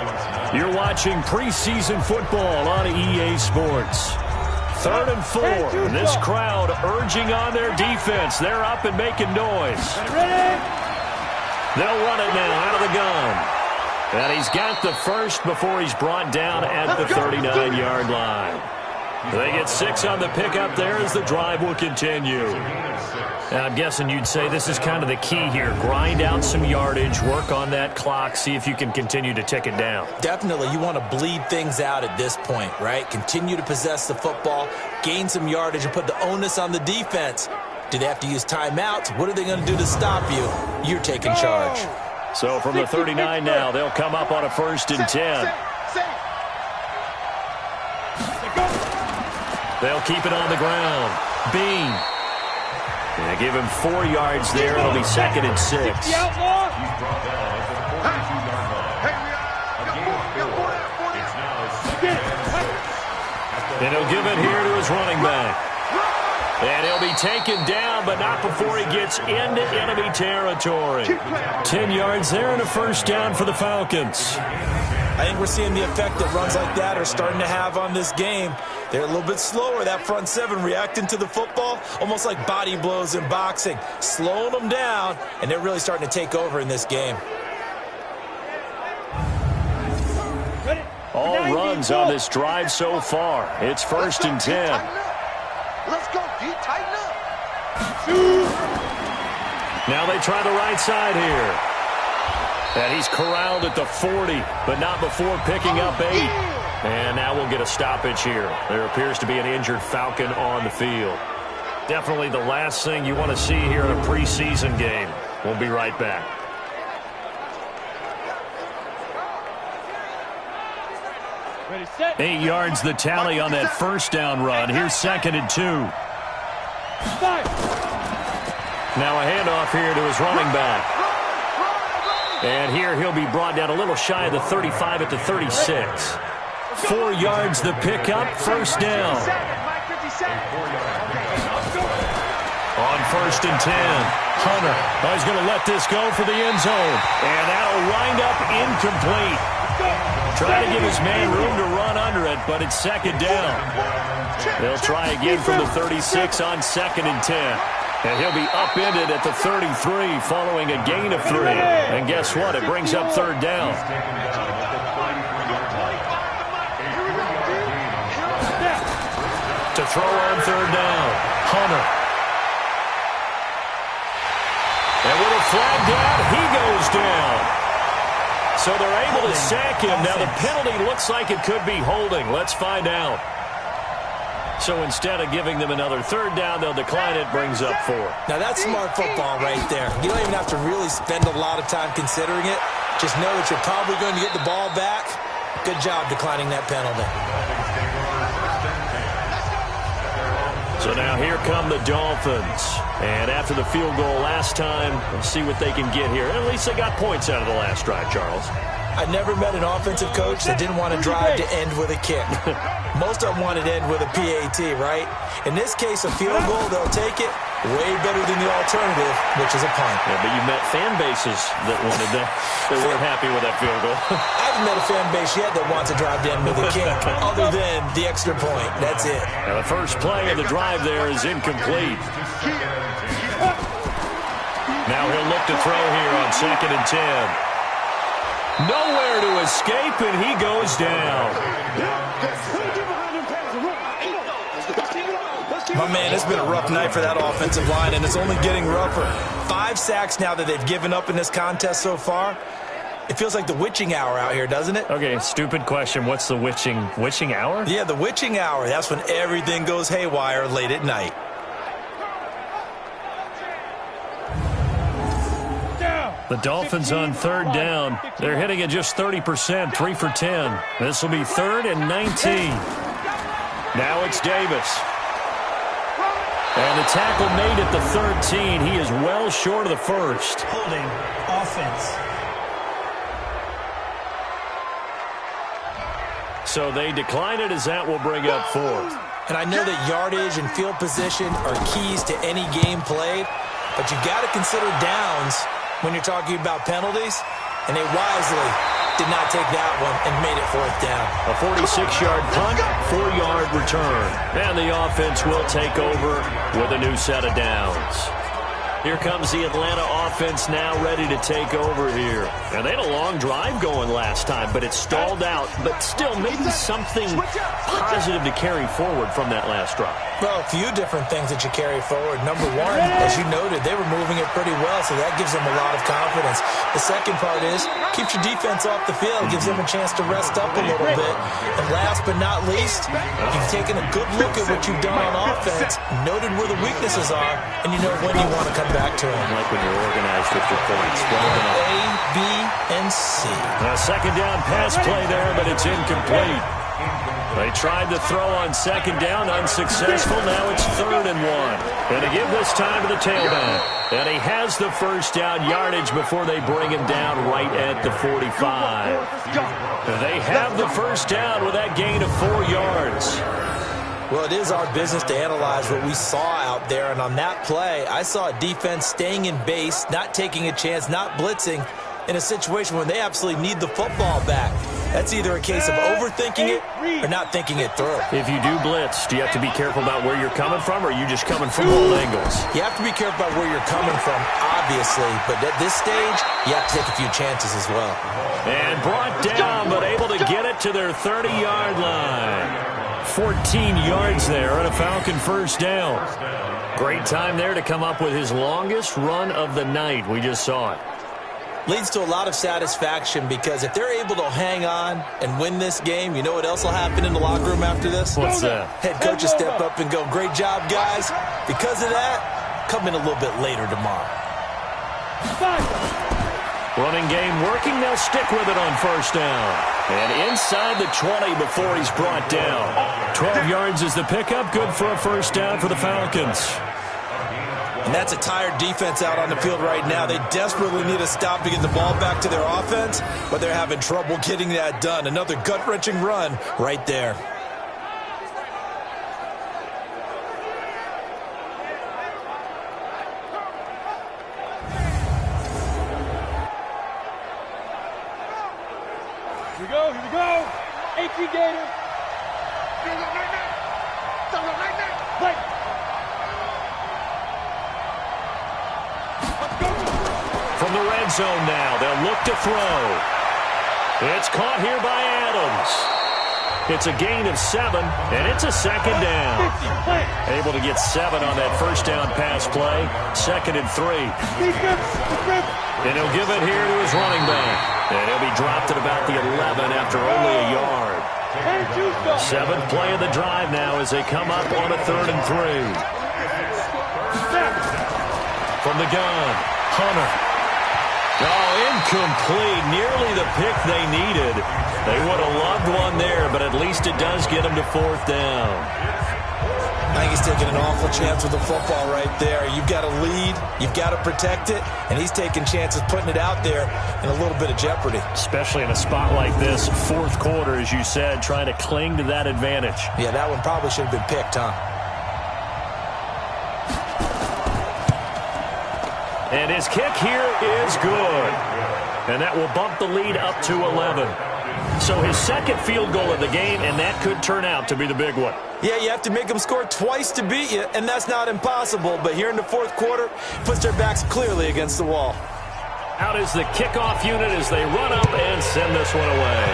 You're watching preseason football on EA Sports. 3rd and 4, and this crowd urging on their defense. They're up and making noise. They'll run it now out of the gun. And he's got the first before he's brought down at the 39-yard line. They get 6 on the pickup there as the drive will continue. And I'm guessing you'd say this is kind of the key here. Grind out some yardage, work on that clock, see if you can continue to tick it down. Definitely. You want to bleed things out at this point, right? Continue to possess the football, gain some yardage, and put the onus on the defense. Do they have to use timeouts? What are they going to do to stop you? You're taking charge. So from the 39 now, they'll come up on a 1st and 10. They'll keep it on the ground. Bean. They give him 4 yards there. It'll be 2nd and 6. And he'll give it here to his running back. And he'll be taken down, but not before he gets into enemy territory. 10 yards there and a 1st down for the Falcons. I think we're seeing the effect that runs like that are starting to have on this game. They're a little bit slower, that front 7, reacting to the football, almost like body blows in boxing, slowing them down, and they're really starting to take over in this game. All runs on this drive so far. It's 1st and 10. Let's go, D. Tighten up. Now they try the right side here. And he's corralled at the 40, but not before picking up 8. And now we'll get a stoppage here. There appears to be an injured Falcon on the field. Definitely the last thing you want to see here in a preseason game. We'll be right back. Ready, set. 8 yards the tally on that 1st down run. Here's 2nd and 2. Now a handoff here to his running back. And here he'll be brought down a little shy of the 35 at the 36. 4 yards the pickup, 1st down. On 1st and 10, Hunter. Oh, he's going to let this go for the end zone. And that'll wind up incomplete. Trying to give his man room to run under it, but it's 2nd down. They'll try again from the 36 on 2nd and 10. And he'll be upended at the 33 following a gain of 3. And guess what? It brings up 3rd down. To throw on 3rd down, Hunter. And with a flag down, he goes down. So they're able to sack him. Now the penalty looks like it could be holding. Let's find out. So instead of giving them another 3rd down, they'll decline it, brings up 4. Now that's smart football right there. You don't even have to really spend a lot of time considering it. Just know that you're probably going to get the ball back. Good job declining that penalty. So now here come the Dolphins. And after the field goal last time, let's see what they can get here. At least they got points out of the last drive, Charles. I never met an offensive coach that didn't want to drive to end with a kick. Most of them wanted to end with a PAT, right? In this case, a field goal, they'll take it way better than the alternative, which is a punt. Yeah, but you met fan bases that wanted that. They weren't happy with that field goal. I haven't met a fan base yet that wants to drive to end with a kick, other than the extra point. That's it. Now the first play of the drive there is incomplete. Now he'll look to throw here on 2nd and 10. Nowhere to escape, and he goes down. My man, it's been a rough night for that offensive line, and it's only getting rougher. 5 sacks now that they've given up in this contest so far. It feels like the witching hour out here, doesn't it? Okay, stupid question. What's the witching hour? Yeah, the witching hour. That's when everything goes haywire late at night. The Dolphins on 3rd down. They're hitting at just 30%, 3 for 10. This will be 3rd and 19. Now it's Davis. And the tackle made at the 13. He is well short of the first. Holding offense. So they decline it as that will bring up 4th. And I know that yardage and field position are keys to any game played, but you got to consider downs when you're talking about penalties, and they wisely did not take that one and made it 4th down. A 46-yard punt, 4-yard return. And the offense will take over with a new set of downs. Here comes the Atlanta offense now ready to take over here. And they had a long drive going last time, but it stalled out. But still, maybe something positive to carry forward from that last drive. Well, a few different things that you carry forward. Number one, as you noted, they were moving it pretty well, so that gives them a lot of confidence. The second part is, keeps your defense off the field, gives them a chance to rest up a little bit. And last but not least, you've taken a good look at what you've done on offense, noted where the weaknesses are, and you know when you want to come back to them. Like when you're organized with your points. A, B, and C. A 2nd down pass play there, but it's incomplete. They tried to throw on 2nd down, unsuccessful. Now it's 3rd and 1. And to give this time to the tailback. And he has the first down yardage before they bring him down right at the 45. They have the first down with that gain of 4 yards. Well, it is our business to analyze what we saw out there, and on that play, I saw a defense staying in base, not taking a chance, not blitzing, in a situation when they absolutely need the football back. That's either a case of overthinking it or not thinking it through. If you do blitz, do you have to be careful about where you're coming from, or are you just coming from all angles? You have to be careful about where you're coming from, obviously, but at this stage, you have to take a few chances as well. And brought down, but able to get it to their 30-yard line. 14 yards there and a Falcon first down. Great time there to come up with his longest run of the night. We just saw it. Leads to a lot of satisfaction because if they're able to hang on and win this game, you know what else will happen in the locker room after this? What's that? Head coach will step up and go, great job, guys. Because of that, come in a little bit later tomorrow. Running game working. They'll stick with it on first down. And inside the 20 before he's brought down. 12 yards is the pickup. Good for a first down for the Falcons. And that's a tired defense out on the field right now. They desperately need a stop to get the ball back to their offense, but they're having trouble getting that done. Another gut-wrenching run right there. Here we go. 18 Gators. From the red zone now, they'll look to throw. It's caught here by Adams. It's a gain of 7, and it's a second down. Able to get 7 on that first down pass play. 2nd and 3. And he'll give it here to his running back. And he'll be dropped at about the 11 after only a yard. 7th play of the drive now as they come up on a 3rd and 3. From the gun, Hunter. Oh, incomplete. Nearly the pick they needed. They would have loved one there, but at least it does get them to 4th down. I think he's taking an awful chance with the football right there. You've got to lead, you've got to protect it, and he's taking chances putting it out there in a little bit of jeopardy. Especially in a spot like this, fourth quarter, as you said, trying to cling to that advantage. Yeah, that one probably should have been picked, huh? And his kick here is good. And that will bump the lead up to 11. So his second field goal of the game, and that could turn out to be the big one. Yeah, you have to make them score twice to beat you, and that's not impossible. But here in the fourth quarter, puts their backs clearly against the wall. Out is the kickoff unit as they run up and send this one away.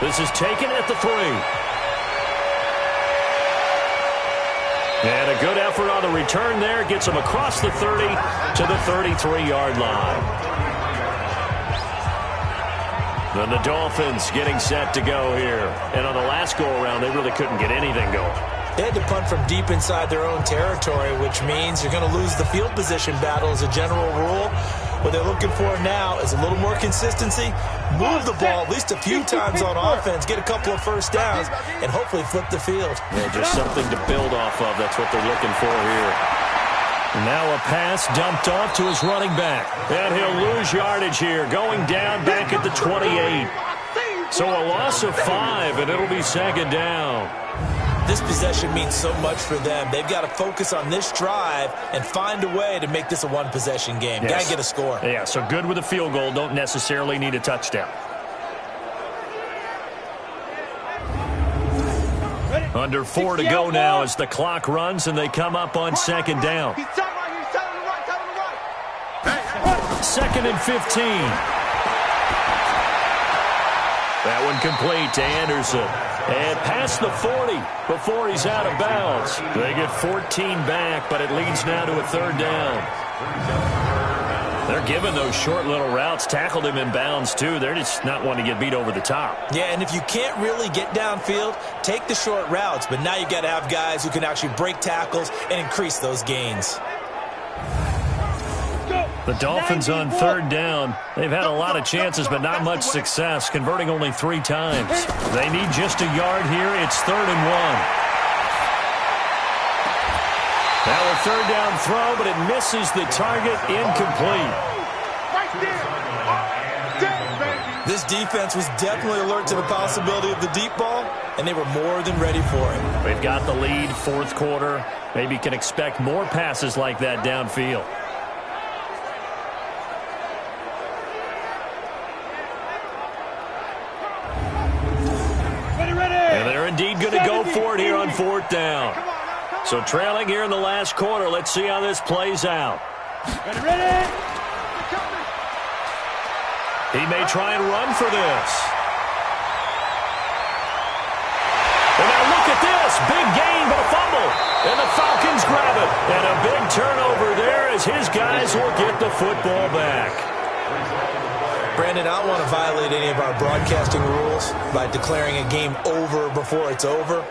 This is taken at the 3. And a good effort on the return there. Gets him across the 30 to the 33-yard line. Then the Dolphins getting set to go here. And on the last go-around, they really couldn't get anything going. They had to punt from deep inside their own territory, which means you're going to lose the field position battle as a general rule. What they're looking for now is a little more consistency, move the ball at least a few times on offense, get a couple of first downs, and hopefully flip the field. Yeah, just something to build off of. That's what they're looking for here. Now a pass dumped off to his running back. And he'll lose yardage here, going down back at the 28. So a loss of 5, and it'll be second down. This possession means so much for them. They've got to focus on this drive and find a way to make this a one-possession game. Yes. Got to get a score. Yeah, so good with a field goal. Don't necessarily need a touchdown. Under 4 to go now as the clock runs and they come up on second down. Second and 15. That one complete to Anderson. And past the 40 before he's out of bounds. They get 14 back, but it leads now to a third down. They're giving those short little routes. Tackled him in bounds, too. They're just not wanting to get beat over the top. Yeah, and if you can't really get downfield, take the short routes. But now you've got to have guys who can actually break tackles and increase those gains. The Dolphins on third down. They've had a lot of chances, but not much success, converting only 3 times. They need just a yard here. It's 3rd and 1. Now a third down throw, but it misses the target, incomplete. This defense was definitely alert to the possibility of the deep ball, and they were more than ready for it. They've got the lead, fourth quarter. Maybe can expect more passes like that downfield. And they're indeed going to go for it here on fourth down. So trailing here in the last quarter. Let's see how this plays out. Ready. He may try and run for this. And now look at this. Big gain, but a fumble. And the Falcons grab it. And a big turnover there as his guys will get the football back. Brandon, I don't want to violate any of our broadcasting rules by declaring a game over before it's over.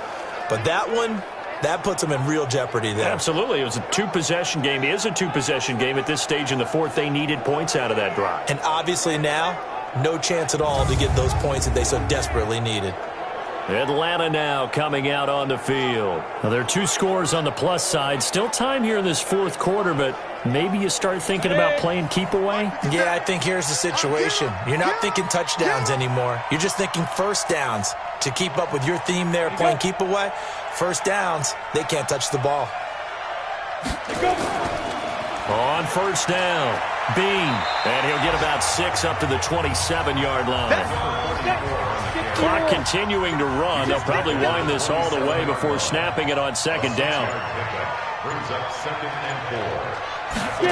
But that one, that puts them in real jeopardy there. Absolutely. It was a 2-possession game. It is a 2-possession game at this stage in the fourth. They needed points out of that drive. And obviously now, no chance at all to get those points that they so desperately needed. Atlanta now coming out on the field. Now, there are 2 scores on the plus side. Still time here in this fourth quarter, but maybe you start thinking about playing keep away? Yeah, I think here's the situation. You're not thinking touchdowns anymore. You're just thinking first downs. To keep up with your theme there, playing keep away, first downs, they can't touch the ball. On first down, Bean. And he'll get about 6 up to the 27-yard line. Clock continuing to run. They'll probably wind this all the way before snapping it on second down. Brings up 2nd and 4.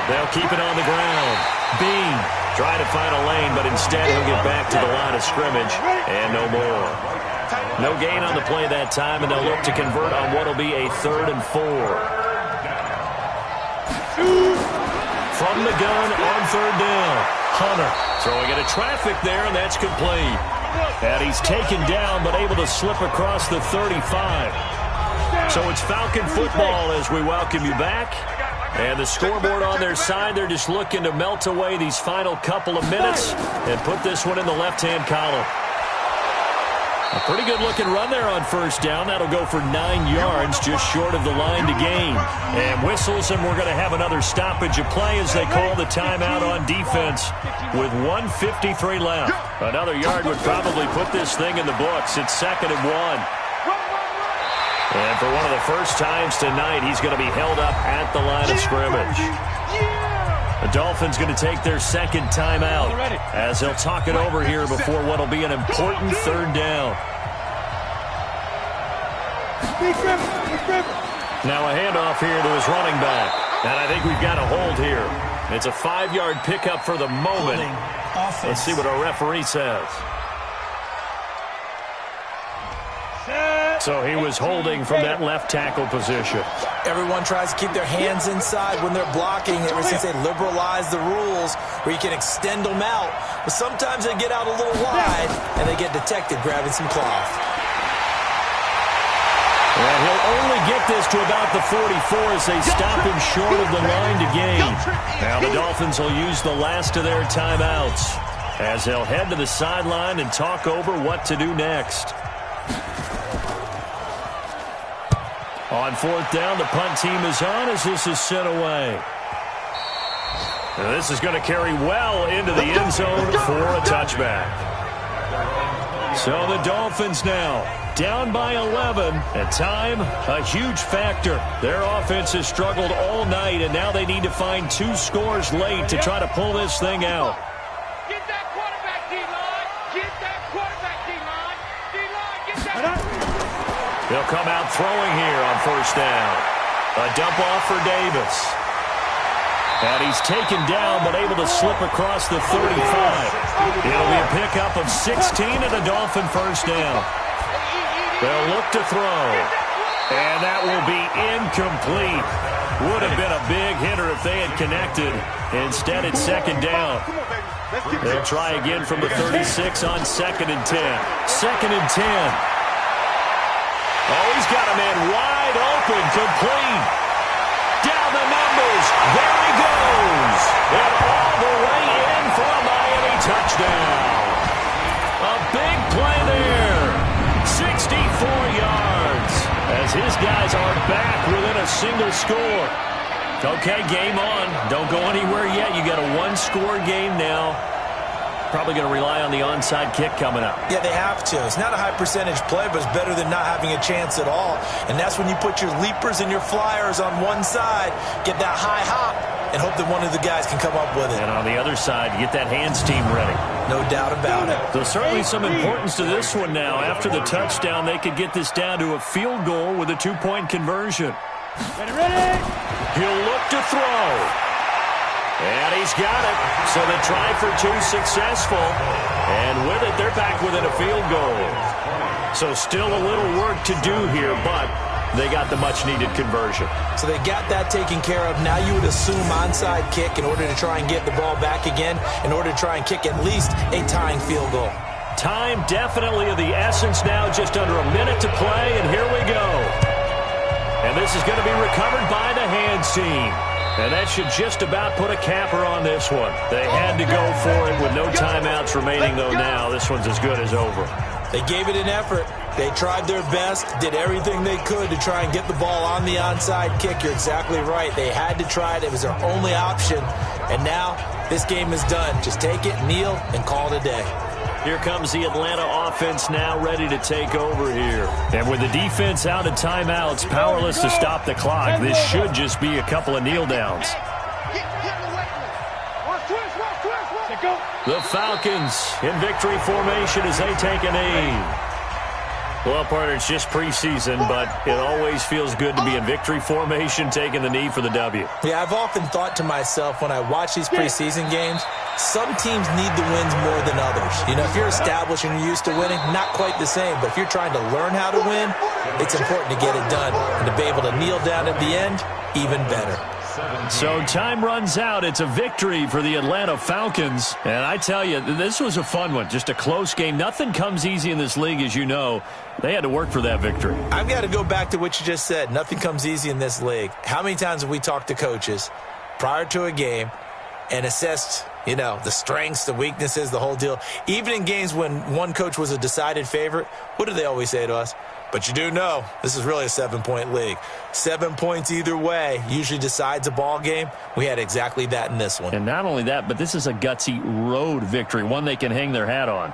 They'll keep it on the ground. Bean trying to find a lane, but instead he'll get back to the line of scrimmage and no more. No gain on the play that time, and they'll look to convert on what will be a 3rd and 4. From the gun on third down, Hunter throwing into traffic there, and that's complete. And he's taken down, but able to slip across the 35. So it's Falcon football as we welcome you back. And the scoreboard on their side, they're just looking to melt away these final couple of minutes and put this one in the left-hand column. A pretty good-looking run there on first down. That'll go for 9 yards, just short of the line to gain. And whistles, and we're going to have another stoppage of play as they call the timeout on defense with 1:53 left. Another yard would probably put this thing in the books. It's 2nd and 1. And for one of the first times tonight, he's going to be held up at the line of scrimmage. The Dolphins going to take their second timeout as they'll talk it over here before what will be an important 3rd down. Now a handoff here to his running back. And I think we've got a hold here. It's a 5-yard pickup for the moment. Let's see what our referee says. So he was holding from that left tackle position. Everyone tries to keep their hands inside when they're blocking ever since they liberalized the rules where you can extend them out. But sometimes they get out a little wide and they get detected grabbing some cloth. And he'll only get this to about the 44 as they stop him short of the line to gain. Now the Dolphins will use the last of their timeouts as they'll head to the sideline and talk over what to do next. On 4th down, the punt team is on as this is sent away. And this is going to carry well into the end zone for a touchback. So the Dolphins now down by 11. And time, a huge factor. Their offense has struggled all night, and now they need to find 2 scores late to try to pull this thing out. Get that quarterback, D-line. Get that quarterback, D-line. D-line, get that. He'll come out throwing here on 1st down. A dump off for Davis. And he's taken down but able to slip across the 35. It'll be a pickup of 16 and a Dolphin 1st down. They'll look to throw. And that will be incomplete. Would have been a big hitter if they had connected. Instead, it's 2nd down. They'll try again from the 36 on 2nd and 10. 2nd and 10. Oh, he's got a man wide open, complete. Down the numbers. There he goes. And all the way in for a Miami touchdown. A big play there. 64 yards. As his guys are back within a single score. Okay, game on. Don't go anywhere yet. You got a 1-score game now. Probably going to rely on the onside kick coming up. Yeah, they have to. It's not a high percentage play, but it's better than not having a chance at all. And that's when you put your leapers and your flyers on one side, get that high hop, and hope that one of the guys can come up with it. And on the other side, get that hands team ready. No doubt about it. So certainly some importance to this one now. After the touchdown, they could get this down to a field goal with a 2-point conversion. Ready? He'll look to throw. And he's got it. So the try for 2 successful. And with it, they're back within a field goal. So still a little work to do here, but they got the much-needed conversion. So they got that taken care of. Now you would assume onside kick in order to try and get the ball back again, in order to try and kick at least a tying field goal. Time definitely of the essence now, just under a minute to play, and here we go. And this is going to be recovered by the hands team. And that should just about put a capper on this one. They had to go for it with no timeouts remaining, though now. This one's as good as over. They gave it an effort. They tried their best, did everything they could to try and get the ball on the onside kick. You're exactly right. They had to try it. It was their only option. And now this game is done. Just take it, kneel, and call it a day. Here comes the Atlanta offense now ready to take over here. And with the defense out of timeouts, powerless to stop the clock, this should just be a couple of kneel downs. The Falcons in victory formation as they take a knee. Well, partner, it's just preseason, but it always feels good to be in victory formation, taking the knee for the W. Yeah, I've often thought to myself when I watch these preseason games, some teams need the wins more than others. You know, if you're established and you're used to winning, not quite the same. But if you're trying to learn how to win, it's important to get it done. And to be able to kneel down at the end, even better. So time runs out. It's a victory for the Atlanta Falcons. And I tell you, this was a fun one. Just a close game. Nothing comes easy in this league, as you know. They had to work for that victory. I've got to go back to what you just said. Nothing comes easy in this league. How many times have we talked to coaches prior to a game and assessed You know, the strengths, the weaknesses, the whole deal. Even in games when one coach was a decided favorite, what do they always say to us? But you do know this is really a 7-point league. 7 points either way usually decides a ball game. We had exactly that in this one. And not only that, but this is a gutsy road victory, one they can hang their hat on.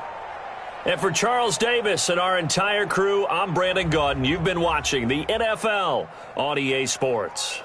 And for Charles Davis and our entire crew, I'm Brandon Gaudin. You've been watching the NFL on EA Sports.